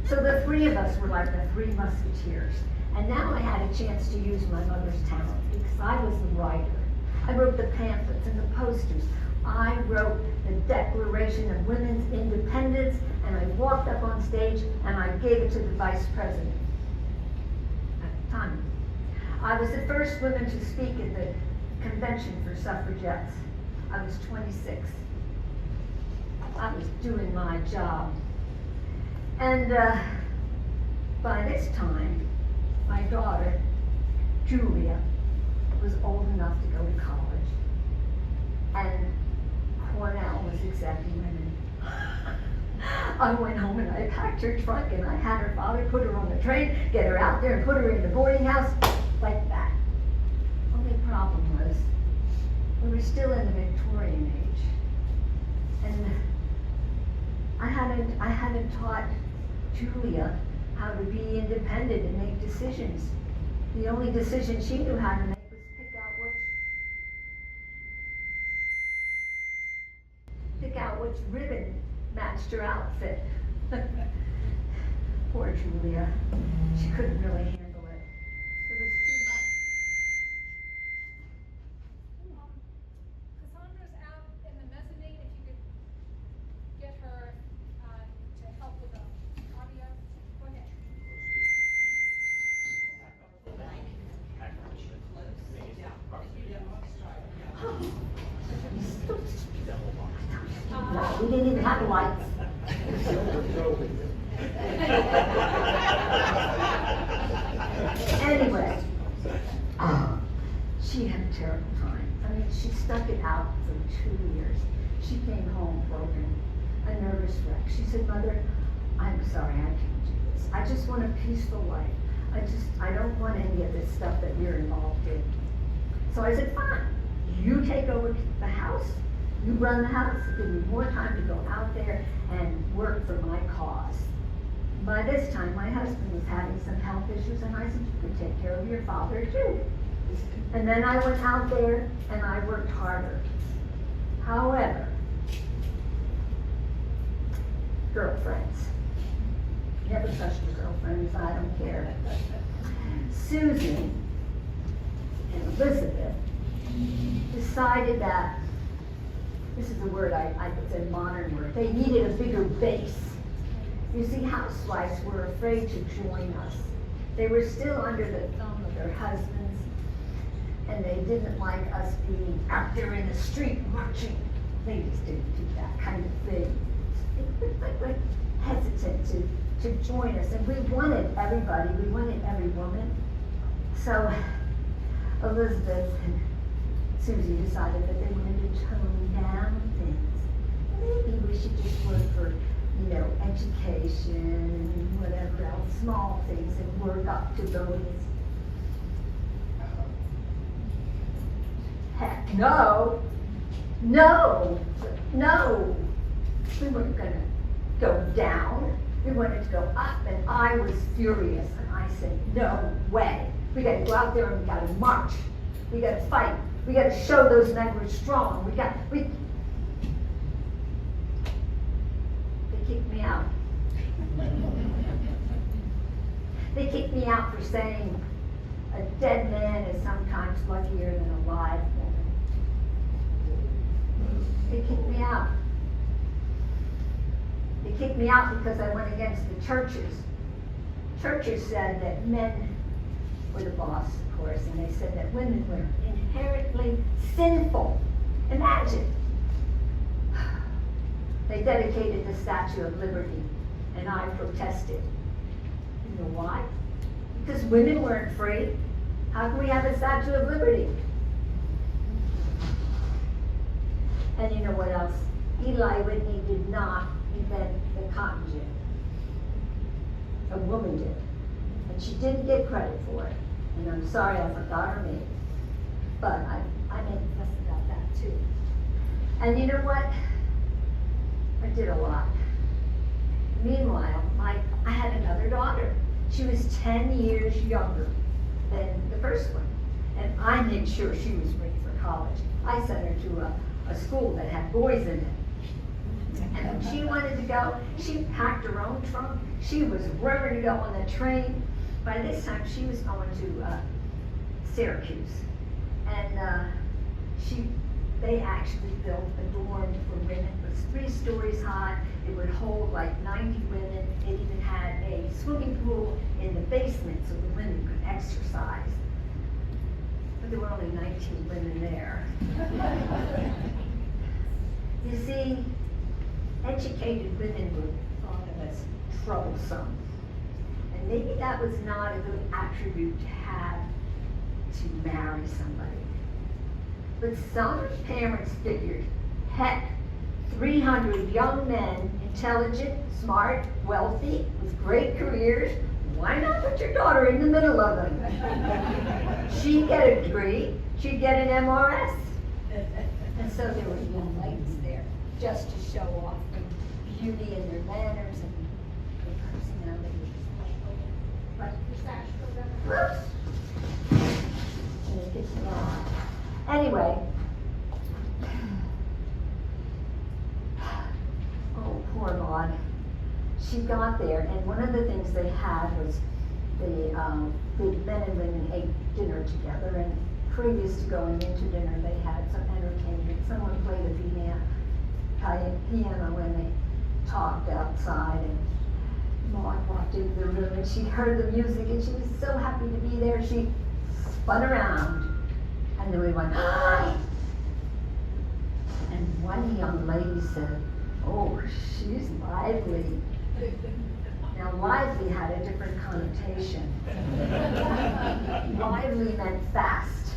So the three of us were like the three musketeers. And now I had a chance to use my mother's talent because I was the writer. I wrote the pamphlets and the posters. I wrote the Declaration of Women's Independence, and I walked up on stage and I gave it to the vice president at the time. I was the first woman to speak at the convention for suffragettes. I was 26. I was doing my job. And by this time, my daughter, Julia, was old enough to go to college. And Cornell was accepting women. I went home and I packed her trunk and I had her father put her on the train, get her out there and put her in the boarding house like that. Only problem was, we were still in the Victorian age. And I hadn't taught Julia how to be independent and make decisions. The only decision she knew how to make was pick out which ribbon matched her outfit. Poor Julia. She couldn't really handle it. It was too much. Cassandra's out in the mezzanine, if you could get her to help with the audio. Go ahead. No, we didn't even have lights. Anyway, she had a terrible time. I mean, she stuck it out for 2 years. She came home broken, a nervous wreck. She said, Mother, I'm sorry, I can't do this. I just want a peaceful life. I don't want any of this stuff that you're involved in. So I said, fine, you take over the house. You run the house, give me more time to go out there and work for my cause. By this time, my husband was having some health issues, and I said, you could take care of your father too. And then I went out there and I worked harder. However, girlfriends. Never trust your girlfriends, I don't care. Susan and Elizabeth decided that, this is a word it's a modern word, they needed a bigger base. You see, housewives were afraid to join us. They were still under the thumb of their husbands, and they didn't like us being out there in the street marching. Ladies didn't do that kind of thing. They were hesitant to join us, and we wanted everybody, we wanted every woman. So Elizabeth and Susie decided that they wanted to tone down things. Maybe we should just work for, education and whatever else, small things, and work up to those. Heck, no. We weren't gonna go down. We wanted to go up, and I was furious, and I said, no way. We gotta go out there and we gotta march. We gotta fight. We gotta show those men we're strong. They kicked me out. They kicked me out for saying a dead man is sometimes luckier than a live woman. They kicked me out. They kicked me out because I went against the churches. Churches said that men were the boss, of course, and they said that women were inherently sinful. Imagine. They dedicated the Statue of Liberty, and I protested. You know why? Because women weren't free. How can we have a Statue of Liberty? And you know what else? Eli Whitney did not invent the cotton gin. A woman did. And she didn't get credit for it. And I'm sorry I forgot her name. But I made a fuss about that too. And you know what? I did a lot. Meanwhile, I had another daughter. She was 10 years younger than the first one. And I made sure she was ready for college. I sent her to a school that had boys in it. And when she wanted to go, she packed her own trunk. She was ready to go on the train. By this time, she was going to Syracuse. And they actually built a dorm for women. It was 3 stories high. It would hold like 90 women. It even had a swimming pool in the basement so the women could exercise. But there were only 19 women there. You see, educated women were thought of as troublesome. And maybe that was not a good attribute to have to marry somebody. But some parents figured, heck, 300 young men, intelligent, smart, wealthy, with great careers, why not put your daughter in the middle of them? She'd get a degree, she'd get an MRS. And so there were young ladies there, just to show off their beauty and their manners and their personality. But whoops. And it gets wrong. Anyway, oh, poor Maud. She got there, and one of the things they had was the men and women ate dinner together, and previous to going into dinner, they had some entertainment. Someone played a piano when they talked outside, and Maud walked into the room, and she heard the music, and she was so happy to be there, she spun around. And then we went, hi! And one young lady said, oh, she's lively. Now, lively had a different connotation. Lively meant fast,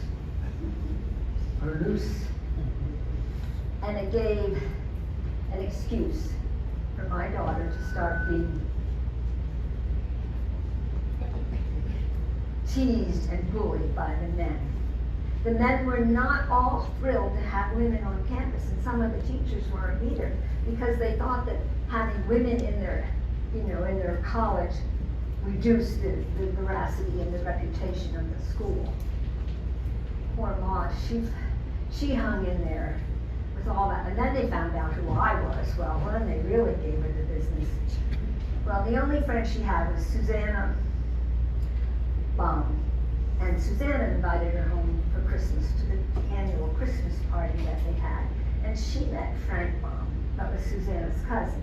or loose. And it gave an excuse for my daughter to start being teased and bullied by the men. The men were not all thrilled to have women on campus, and some of the teachers weren't either, because they thought that having women in their, in their college reduced the veracity and the reputation of the school. Poor Maud, she hung in there with all that, and then they found out who I was. Well, then they really gave her the business. Well, the only friend she had was Susanna Baum. And Susanna invited her home for Christmas to the annual Christmas party that they had. And she met Frank Baum, that was Susanna's cousin.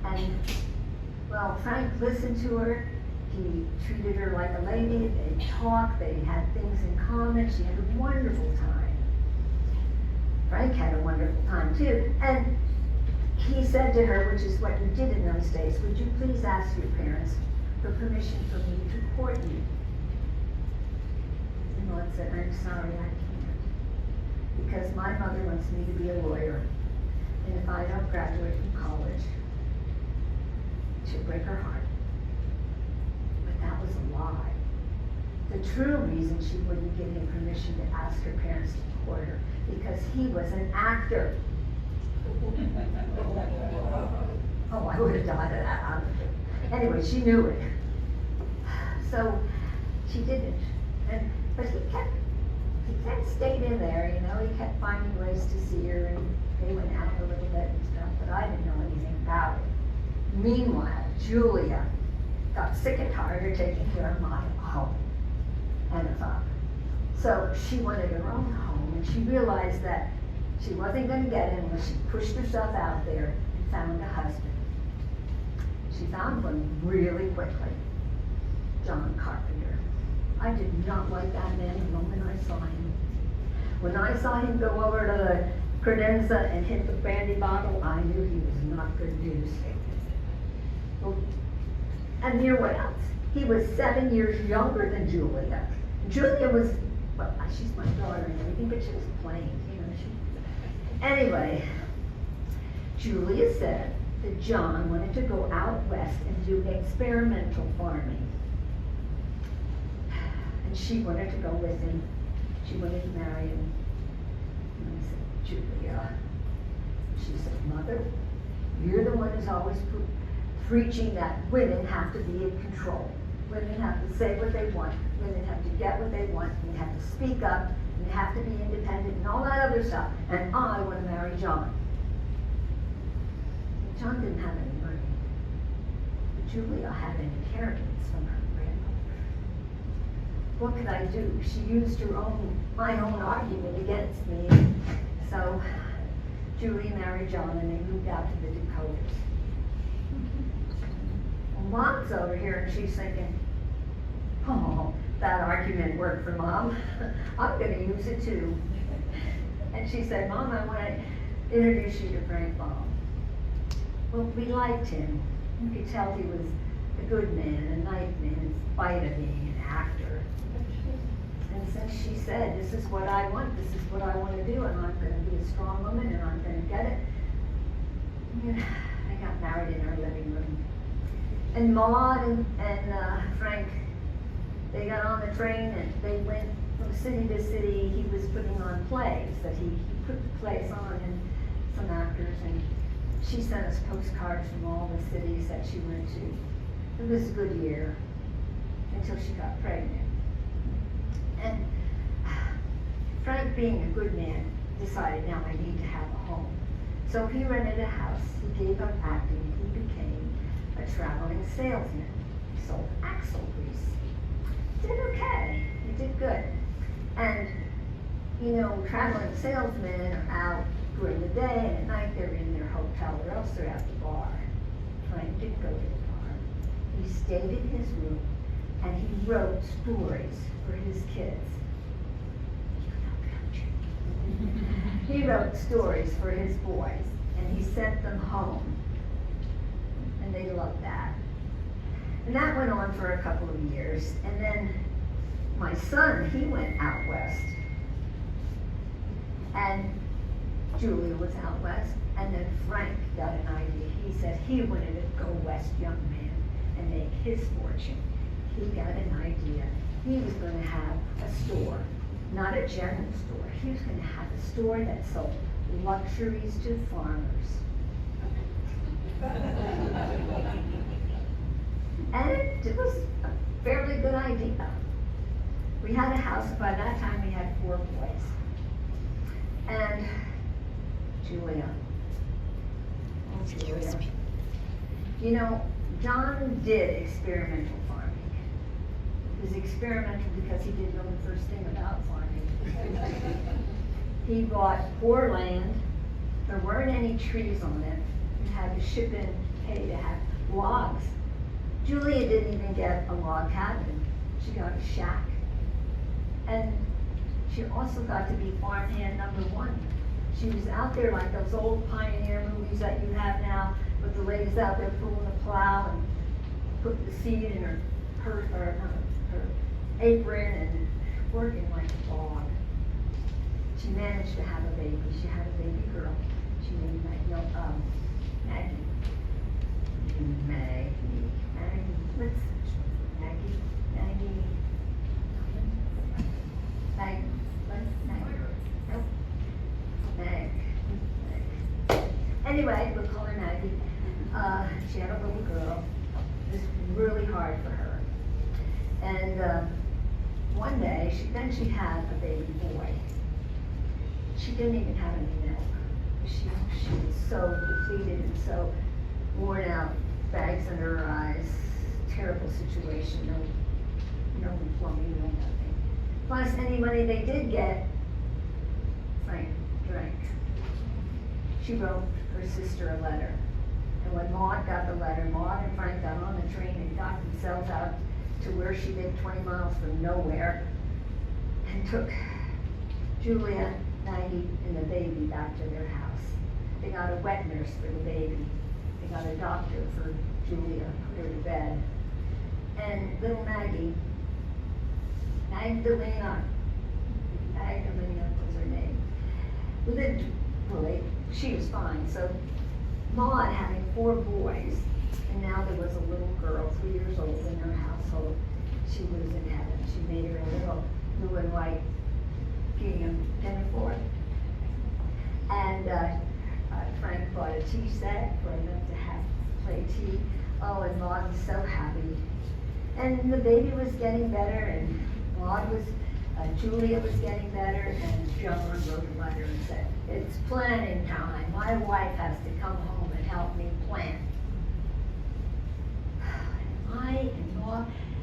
And, well, Frank listened to her. He treated her like a lady. They talked. They had things in common. She had a wonderful time. Frank had a wonderful time, too. And he said to her, which is what you did in those days, would you please ask your parents for permission for me to court you? Maud said, I'm sorry, I can't. Because my mother wants me to be a lawyer. And if I don't graduate from college, she'll break her heart. But that was a lie. The true reason she wouldn't give him permission to ask her parents to court her, because he was an actor. Oh, I would have died of that. Anyway, she knew it. So she didn't. But he kept staying in there, he kept finding ways to see her, and they went out a little bit and stuff, but I didn't know anything about it. Meanwhile, Julia got sick and tired of taking care of my home and the father. So she wanted her own home, and she realized that She wasn't gonna get him unless she pushed herself out there and found a husband. She found one really quickly, John Carpenter. I did not like that man the moment I saw him. When I saw him go over to the credenza and hit the brandy bottle, I knew he was not good news. Well, and you know what else? He was 7 years younger than Julia. Julia was, well, she's my daughter and everything, but she was plain, you know. Anyway, Julia said that John wanted to go out west and do experimental farming. And she wanted to go with him. She wanted to marry him. And I said, Julia. She said, Mother, you're the one who's always preaching that women have to be in control. Women have to say what they want. Women have to get what they want. They have to speak up. And they have to be independent and all that other stuff. And I want to marry John. John didn't have any money. But Julia had an inheritance from her grandmother. What could I do? She used my own argument against me. So Julia married John and they moved out to the Dakotas. Well, Mom's over here and she's thinking, oh, that argument worked for Mom. I'm going to use it too. And she said, Mom, I want to introduce you to Frank Baum. Well, we liked him. You could tell he was a good man, a nice man, in spite of being an actor. And since she said, this is what I want, this is what I want to do, and I'm going to be a strong woman, and I'm going to get it, I got married in our living room. And Maud and Frank, they got on the train and they went from city to city. He was putting on plays, that he put the plays on, and some actors, and she sent us postcards from all the cities that she went to. It was a good year until she got pregnant. And Frank, being a good man, decided now I need to have a home. So he rented a house, he gave up acting, he became a traveling salesman. He sold axle grease. Did okay, he did good. And, you know, traveling salesmen are out during the day, and at night they're in their hotel, or else they're at the bar. Frank didn't go to the bar. He stayed in his room, and he wrote stories for his kids. He wrote stories for his boys, and he sent them home. And they loved that. And that went on for a couple of years. And then my son, he went out west. And Julia was out west. And then Frank got an idea. He said he wanted to go west, young man, and make his fortune. He got an idea. He was going to have a store, not a general store. He was going to have a store that sold luxuries to farmers. And it was a fairly good idea. We had a house, by that time we had 4 boys. And Julia. Oh, Julia. You know, John did experimental farming. It was experimental because he didn't know the first thing about farming. He bought poor land. There weren't any trees on it. He had to ship in hay to have logs. Julia didn't even get a log cabin. She got a shack. And she also got to be farmhand number 1. She was out there like those old pioneer movies that you have now, with the ladies out there pulling the plow and putting the seed in her apron and working like a dog. She managed to have a baby. She had a baby girl. She named Maggie. Anyway, we'll call her Maggie. She had a little girl. It was really hard for her. And one day, she had a baby boy. She didn't even have any milk. She was so depleted and so worn out, bags under her eyes, terrible situation, no plumbing, no nothing. Plus, any money they did get, Frank drank. she wrote her sister a letter. And when Maud got the letter, Maud and Frank got on the train and got themselves out to where she lived 20 miles from nowhere and took Julia, Maggie, and the baby back to their house. They got a wet nurse for the baby. They got a doctor for Julia, put her to bed. And little Maggie, Magdalena was her name, lived, she was fine. So Maud having 4 boys, and now there was a little girl, 3 years old in her household. She was in heaven. She made her a little blue and white gingham pinafore. And Frank bought a tea set for them to have play tea. Oh, and Maud was so happy. And the baby was getting better, and Maud was, Julia was getting better, and John wrote a letter and said, "It's planning time. My wife has to come home and help me plan."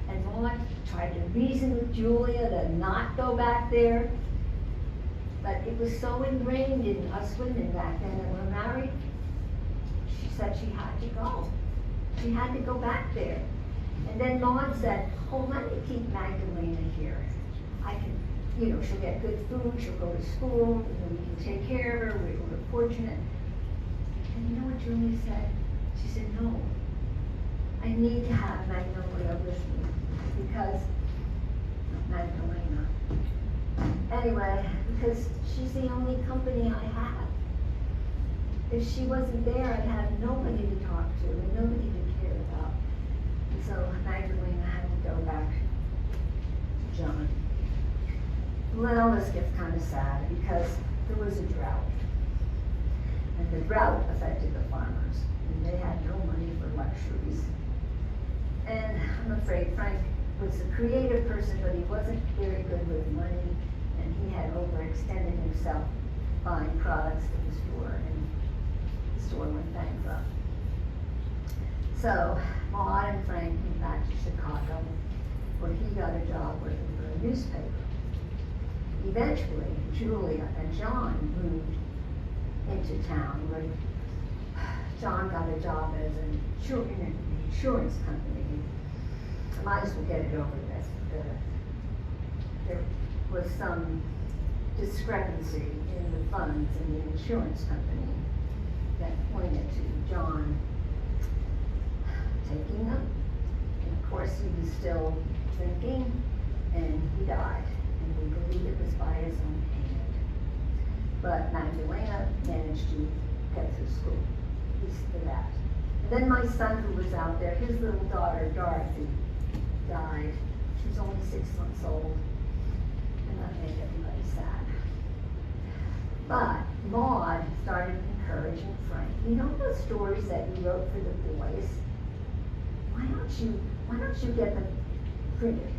And Maud tried to reason with Julia to not go back there. But it was so ingrained in us women back then that were married, she said she had to go. She had to go back there. And then Maud said, "Oh, let me keep Magdalena here. I can, she'll get good food, she'll go to school, we can take care of her, we're fortunate." And you know what Julia said? She said, "No, I need to have Magdalena with me because, Magdalena. Anyway, because she's the only company I have. If she wasn't there, I'd have nobody to talk to and nobody to care about." And so Magdalena had to go back to John. Well, this gets kind of sad because there was a drought. And the drought affected the farmers. And they had no money for luxuries. And I'm afraid Frank was a creative person, but he wasn't very good with money. And he had overextended himself buying products for the store, and the store went bankrupt. So Maud and Frank came back to Chicago, where he got a job working for a newspaper. Eventually, Julia and John moved into town, where John got a job as an insurance company. I might as well get it over with. There was some discrepancy in the funds in the insurance company that pointed to John taking them. And of course, he was still drinking, and he died. And we believe it was by his own hand. But Magdalena managed to get through school, at least for that. And then my son, who was out there, his little daughter, Dorothy, died. She was only 6 months old. And that made everybody sad. But Maud started encouraging Frank. You know those stories that you wrote for the boys? Why don't you get them printed?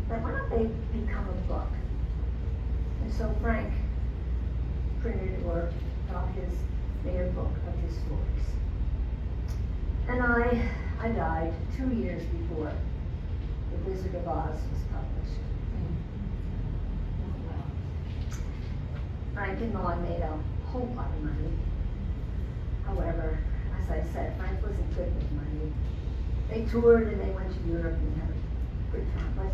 Why don't they become a book? And so Frank printed or made a book of his stories. And I died 2 years before The Wizard of Oz was published. Frank and Maud made a whole lot of money. However, as I said, Frank wasn't good with money. They toured and they went to Europe and had a good time, but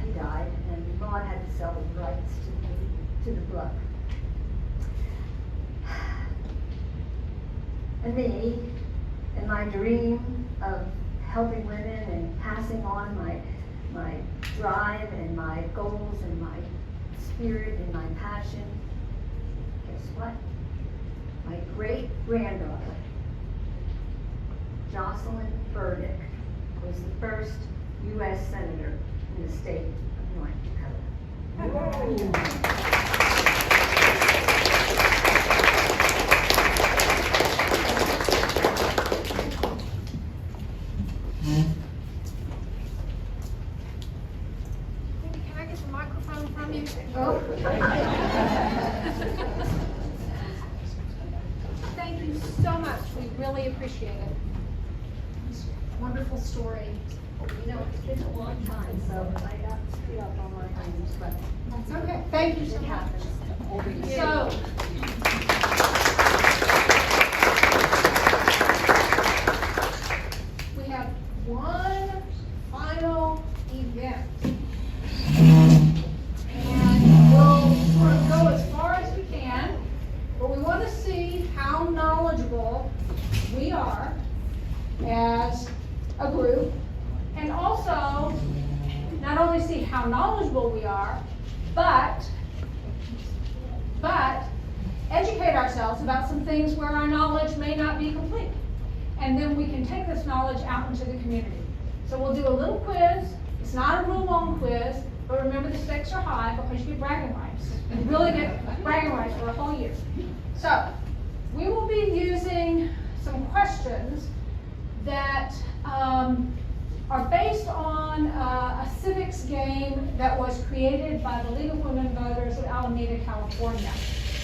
he died, and Maud had to sell the rights to the book. And me, and my dream of helping women and passing on my drive and my goals and my spirit and my passion, guess what? My great-granddaughter, Jocelyn Burdick, was the first U.S. Senator in the state of North Dakota. Can I get the microphone from you? Thank you so much. We really appreciate it. Wonderful story. You know, it's been a long time, so I got to speed up on my times, but That's okay. Thank you so it much. happens. So. We have one final event. And we'll sort of go as far as we can, but we want to see how knowledgeable we are as a group, and also not only see how knowledgeable we are, but educate ourselves about some things where our knowledge may not be complete. And then we can take this knowledge out into the community. So we'll do a little quiz. It's not a real long quiz, but remember the stakes are high because you get bragging rights. You really get bragging rights for a whole year. So we will be using some questions that are based on a civics game that was created by the League of Women Voters of Alameda, California.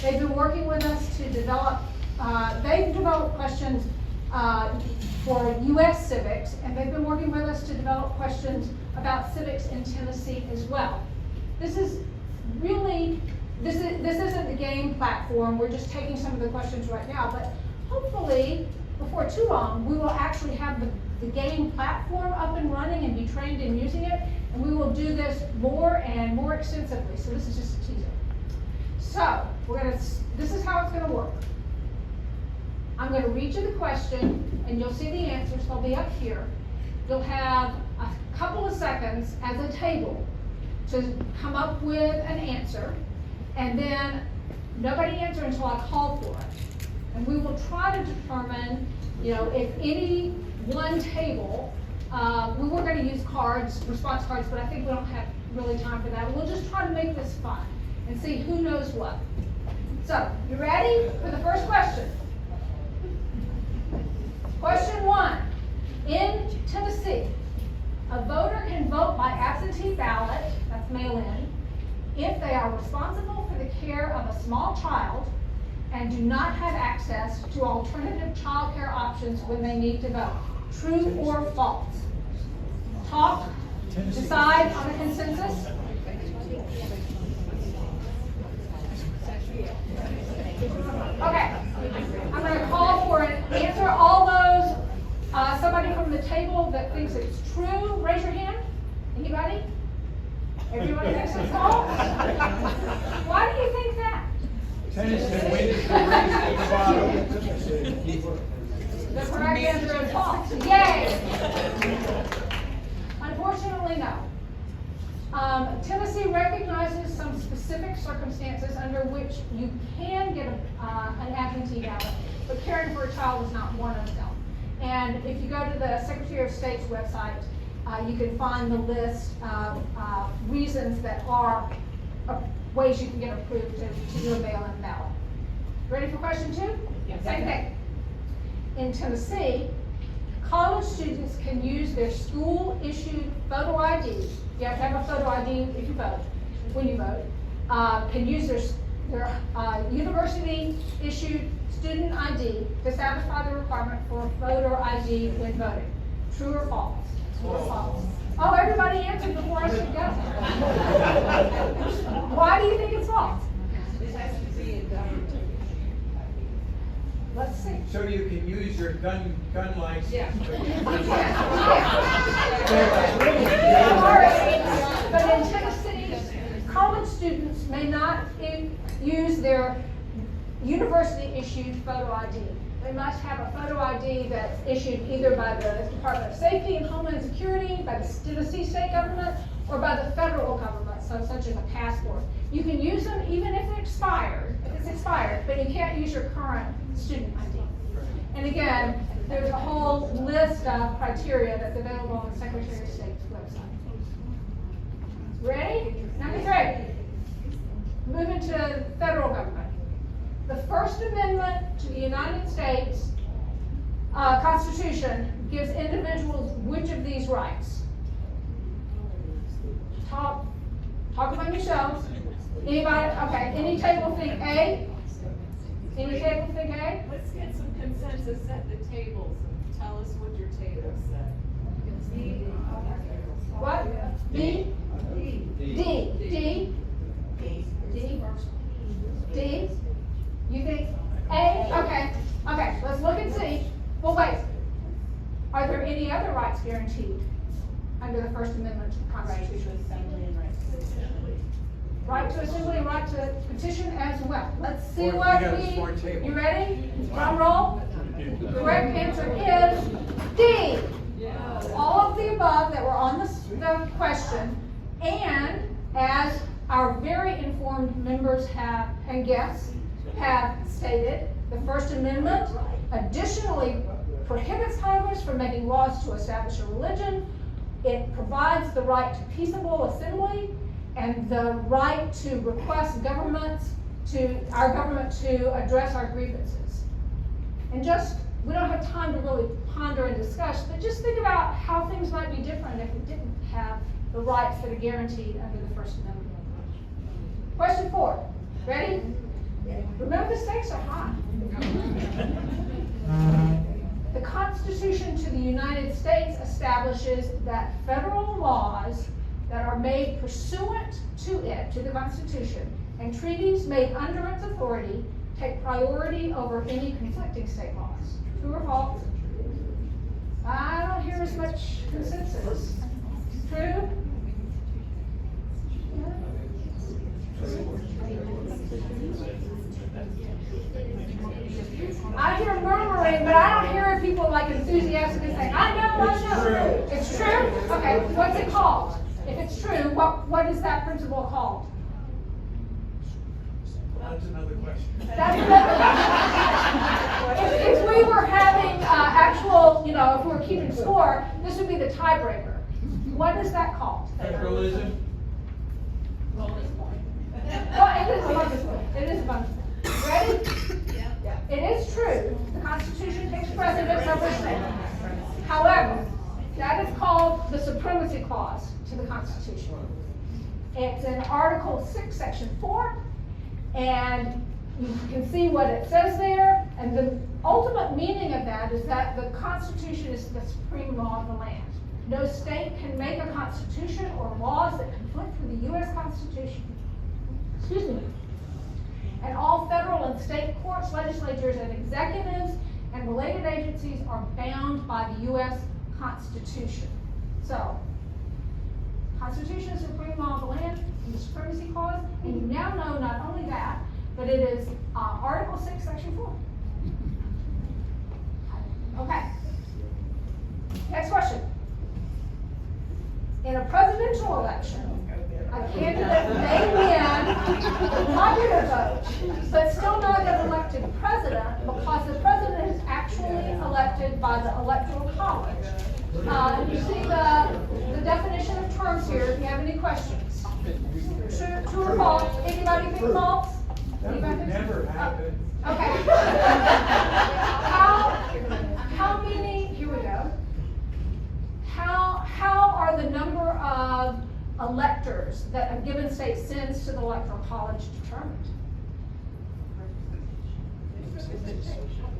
They've been working with us to develop, they've developed questions for U.S. civics, and they've been working with us to develop questions about civics in Tennessee as well. This is really, this isn't the game platform, we're just taking some of the questions right now, but hopefully, before too long, we will actually have the game platform up and running and be trained in using it, and we will do this more and more extensively, so this is just a teaser. So, this is how it's gonna work. I'm gonna read you the question, and you'll see the answers, they'll be up here. You'll have a couple of seconds as a table to come up with an answer, and then nobody answer until I call for it. And we will try to determine, if any one table, we were gonna use cards, response cards, but I think we don't have really time for that. We'll just try to make this fun and see who knows what. So, you ready for the first question? Question 1. In Tennessee, a voter can vote by absentee ballot, that's mail-in, if they are responsible for the care of a small child and do not have access to alternative child care options when they need to vote. True or false? Talk, decide on a consensus. Okay, I'm going to call for an answer. All those, somebody from the table that thinks it's true, raise your hand. Anybody? Everyone thinks it's false? Why do you think that? Tennessee wins the race to the bottom. The correct answer is false. Yay! Unfortunately, no. Tennessee recognizes some specific circumstances under which you can get an absentee ballot, but caring for a child is not one of them. And if you go to the Secretary of State's website, you can find the list of reasons that are ways you can get approved to do a mail-in ballot. Ready for question 2? Yes. Same thing. In Tennessee, college students can use their school-issued photo ID. You have to have a photo ID if you vote, when you vote. Can use their university-issued student ID to satisfy the requirement for a photo ID when voting. True or false? True or false? Oh, everybody answered before I said go. Why do you think it's false? This has to be a government. Let's see. So you can use your gun license. Yeah. But in Tennessee, college students may not use their university-issued photo ID. They must have a photo ID that's issued either by the Department of Safety and Homeland Security, by the Tennessee state government, or by the federal government, such as a passport. You can use them even if it's expired, but you can't use your current student ID. And again, there's a whole list of criteria that's available on the Secretary of State's website. Ready? Number 3. Moving to federal government. The First Amendment to the United States Constitution gives individuals which of these rights? Talk among yourselves. Anybody? Okay. Any table think A? Any table think A? Let's get some consensus at the tables and tell us what your table said. What? B? D. D. D? D? D? You think A? Okay, okay, let's look and see. Well, wait. Are there any other rights guaranteed under the First Amendment to the Constitution? Right to assembly and right to petition as well. Let's see what you ready? Drum roll. The correct answer is D. All of the above that were on the question, and as our very informed members have and guests have stated, the First Amendment additionally prohibits Congress from making laws to establish a religion. It provides the right to peaceable assembly and the right to request our government to address our grievances. And we don't have time to really ponder and discuss, but just think about how things might be different if we didn't have the rights that are guaranteed under the First Amendment. Question 4, ready? Remember, the stakes are high. The Constitution to the United States establishes that federal laws that are made pursuant to it, to the Constitution, and treaties made under its authority take priority over any conflicting state laws. True or false? I don't hear as much consensus. True? I hear murmuring, but I don't hear people like enthusiastically saying, I know. It's true? Okay, what's it called? If it's true, what is that principle called? That's another question. That's another question. If we were having actual, if we were keeping score, this would be the tiebreaker. What is that called? Federalism? Well, it is a bonus point. It is a bonus point. Ready? Yeah. It is true. The Constitution takes precedence over state. However, that is called the Supremacy Clause to the Constitution. It's in Article 6, Section 4, and you can see what it says there. And the ultimate meaning of that is that the Constitution is the supreme law of the land. No state can make a constitution or laws that conflict with the U.S. Constitution. Excuse me. And all federal and state courts, legislatures, and executives and related agencies are bound by the U.S. Constitution. So, Constitution is the supreme law of the land, and the Supremacy Clause, and you now know not only that, but it is Article 6, Section 4. Okay. Next question. In a presidential election, a candidate may win the popular vote, but still not get elected president because the president is actually elected by the Electoral College. You see the definition of terms here. If you have any questions, true or false? Anybody think false? That would never happen. Okay. How many? Here we go. How are the number of electors that a given state sends to the Electoral College determined?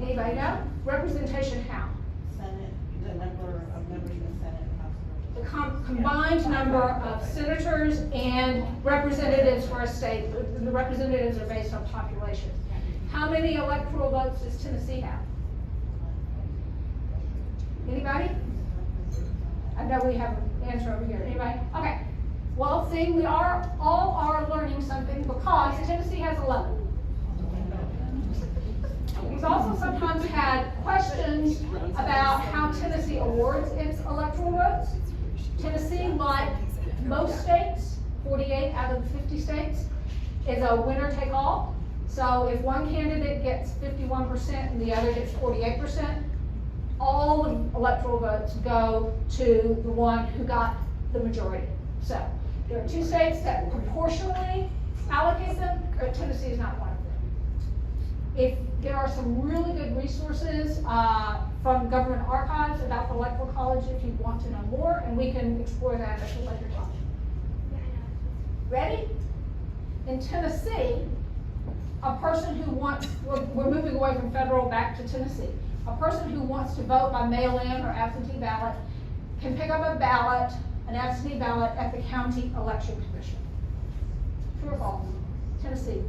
Anybody know? Representation how? Senate, the number of members in the Senate and House of The combined number of senators and representatives for a state. The representatives are based on population. How many electoral votes does Tennessee have? Anybody? I know we have an answer over here. Anybody? Okay. Well, see, we all are learning something because Tennessee has 11. We've also sometimes had questions about how Tennessee awards its electoral votes. Tennessee, like most states, 48 out of the 50 states, is a winner-take-all. So if one candidate gets 51% and the other gets 48%, all the electoral votes go to the one who got the majority. So there are 2 states that proportionally allocate them, but Tennessee is not one of them. There are some really good resources from government archives about the Electoral College if you want to know more, and we can explore that at a later time. Ready? In Tennessee, a person who wants, we're moving away from federal back to Tennessee. A person who wants to vote by mail-in or absentee ballot can pick up a ballot, an absentee ballot at the county election commission. Tennessee?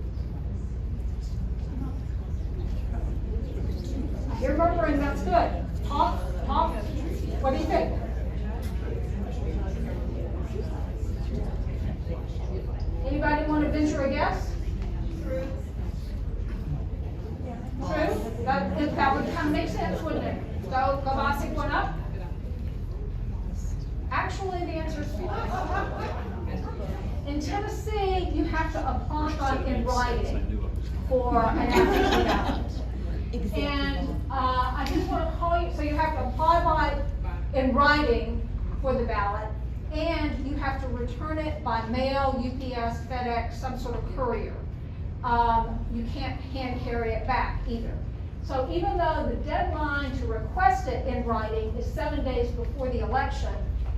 I hear murmuring, that's good. Talk, what do you think? Anybody want to venture a guess? True. That would kind of make sense, wouldn't it? Go by, pick one up. Actually, the answer is false. In Tennessee, you have to apply in writing for an absentee ballot. And I just want to call you, so you have to apply in writing for the ballot, and you have to return it by mail, UPS, FedEx, some sort of courier. You can't hand carry it back either. So even though the deadline to request it in writing is 7 days before the election,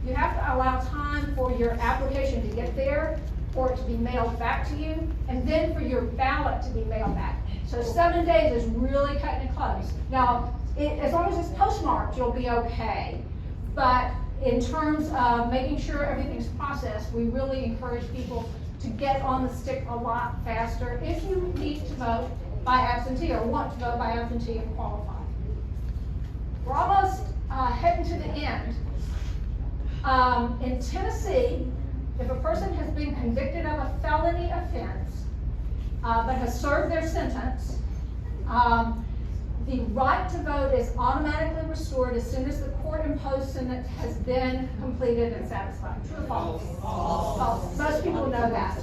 you have to allow time for your application to get there, for it to be mailed back to you, and then for your ballot to be mailed back. So 7 days is really cutting it close. Now, as long as it's postmarked, you'll be okay. But in terms of making sure everything's processed, we really encourage people to get on the stick a lot faster if you need to vote by absentee or want to vote by absentee and qualify. We're almost heading to the end. In Tennessee, if a person has been convicted of a felony offense, but has served their sentence, the right to vote is automatically restored as soon as the court-imposed sentence has been completed and satisfied. True or false? False. Most people know that.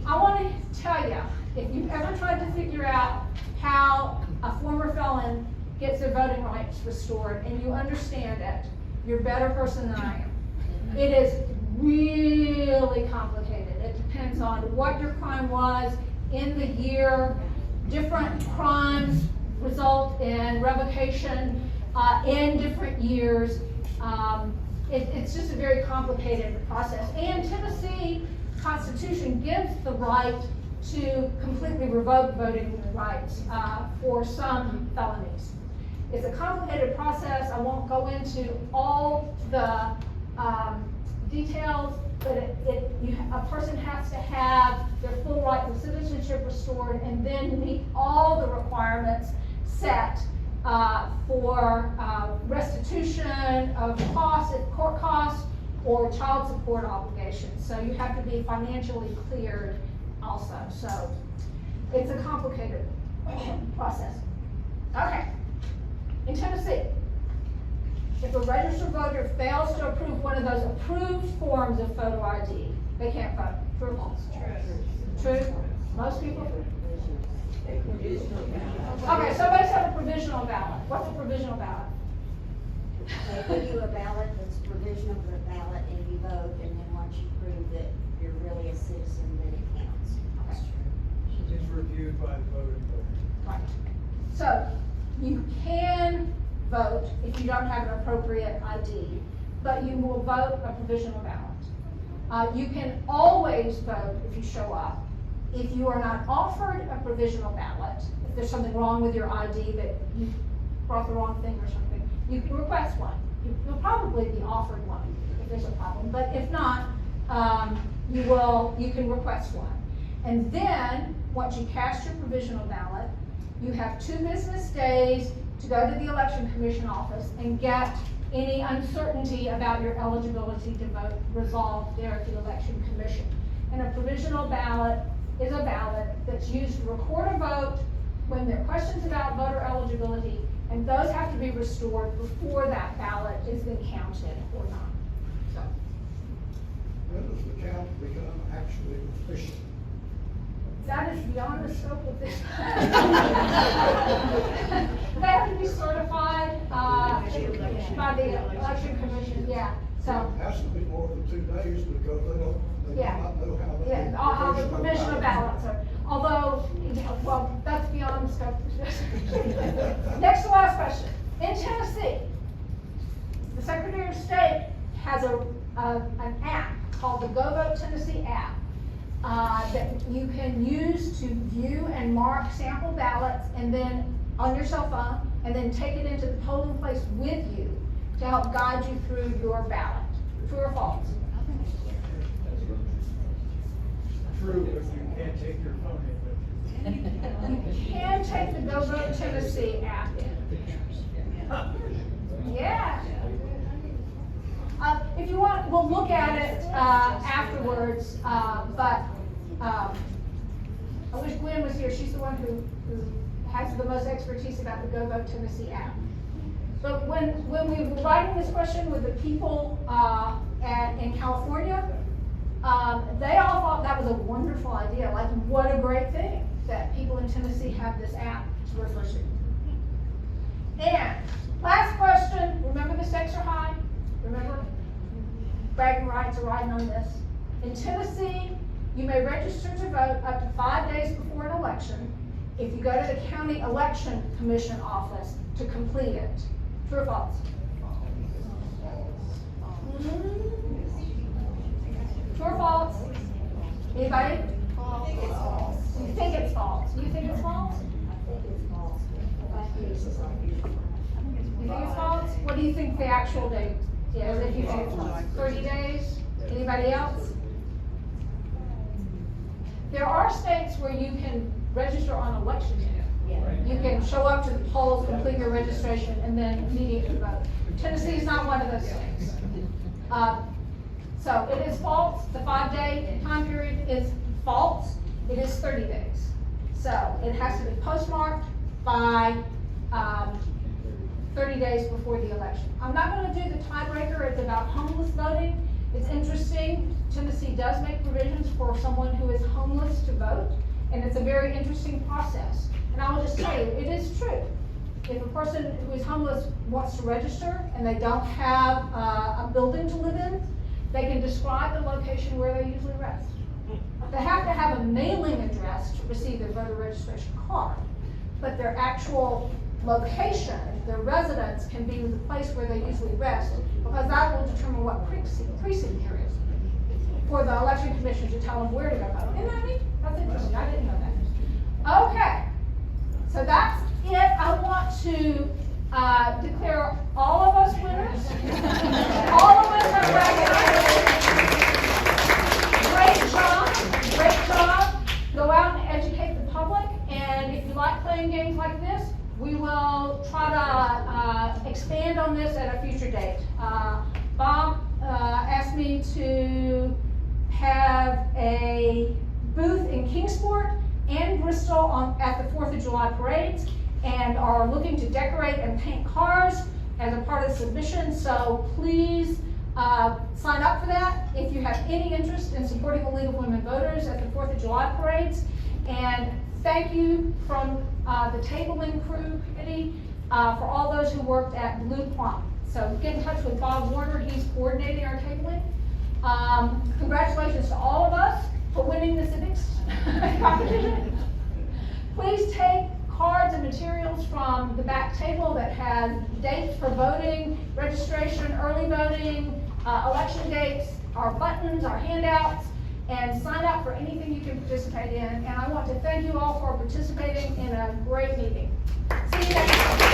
I want to tell you, if you've ever tried to figure out how a former felon gets their voting rights restored and you understand it, you're a better person than I am. It is really complicated. It depends on what your crime was in the year. Different crimes result in revocation in different years. It's just a very complicated process. And Tennessee Constitution gives the right to completely revoke voting rights for some felonies. It's a complicated process. I won't go into all the details, but a person has to have their full right to citizenship restored and then meet all the requirements set for restitution of court costs, or child support obligations. So you have to be financially cleared also. So it's a complicated process. Okay. In Tennessee, if a registered voter fails to approve one of those approved forms of photo ID, they can't vote. True or false? True. Most people. Okay, somebody's have a provisional ballot. What's a provisional ballot? They give you a ballot that's provisional ballot and you vote, and then once you prove that you're really a citizen, then it counts. Okay. It's reviewed by the voting board. Right. So you can vote if you don't have an appropriate ID, but you will vote a provisional ballot. You can always vote if you show up. If you are not offered a provisional ballot, if there's something wrong with your ID, that you brought the wrong thing or something, you can request one. You'll probably be offered one if there's a problem, but if not, you can request one. And then, once you cast your provisional ballot, you have 2 business days to go to the Election Commission office and get any uncertainty about your eligibility to vote resolved there at the Election Commission. And a provisional ballot is a ballot that's used to record a vote when there are questions about voter eligibility, and those have to be restored before that ballot is then counted or not. So. When does the count become actually official? That is beyond the scope of this. They have to be certified by the Election Commission, yeah. So. It has to be more than 2 days because they Yeah. do not know how the provisional ballots are. Although, well, that's beyond the scope of this. Next to last question. In Tennessee, the Secretary of State has an app called the Go Vote Tennessee app that you can use to view and mark sample ballots and then on your cell phone, and then take it into the polling place with you to help guide you through your ballot. True or false? True. but you can't take your phone in with you. You can take the Go Vote Tennessee app in. Yeah. If you want, we'll look at it afterwards, but I wish Gwen was here. She's the one who has the most expertise about the Go Vote Tennessee app. But when we were writing this question with the people in California, they all thought that was a wonderful idea. Like, what a great thing that people in Tennessee have this app to refer to. And last question, remember the stakes are high? Remember? Bragging rights are riding on this. In Tennessee, you may register to vote up to 5 days before an election if you go to the county election commission office to complete it. True or false? True or false? Anybody? You think it's false? You think it's false? You think it's false? What do you think the actual date is if you think it's false? 30 days? Anybody else? There are states where you can register on election day. You can show up to the polls, complete your registration, and then immediately vote. Tennessee is not one of those states. So it is false. The 5-day time period is false. It is 30 days. So it has to be postmarked by 30 days before the election. I'm not going to do the tiebreaker. It's about homeless voting. It's interesting. Tennessee does make provisions for someone who is homeless to vote, and it's a very interesting process. And I will just tell you, it is true. If a person who is homeless wants to register and they don't have a building to live in, they can describe the location where they usually rest. They have to have a mailing address to receive their voter registration card, but their actual location, their residence, can be the place where they usually rest, because that will determine what precinct there is for the election commission to tell them where to go vote. Isn't that neat? That's interesting. I didn't know that. Okay, so that's it. I want to declare all of us winners. All of us are recognized. Great job. Go out and educate the public. And if you like playing games like this, we will try to expand on this at a future date. Bob asked me to have a booth in Kingsport and Bristol at the 4th of July parades, and are looking to decorate and paint cars as a part of the submission. So please sign up for that if you have any interest in supporting the League of Women Voters at the 4th of July parades. And thank you from the tabling crew committee for all those who worked at Blue Plum. So get in touch with Bob Warner. He's coordinating our tabling. Congratulations to all of us for winning the Civics competition. Please take cards and materials from the back table that has dates for voting, registration, early voting, election dates, our buttons, our handouts, and sign up for anything you can participate in. And I want to thank you all for participating in a great meeting. See you next time.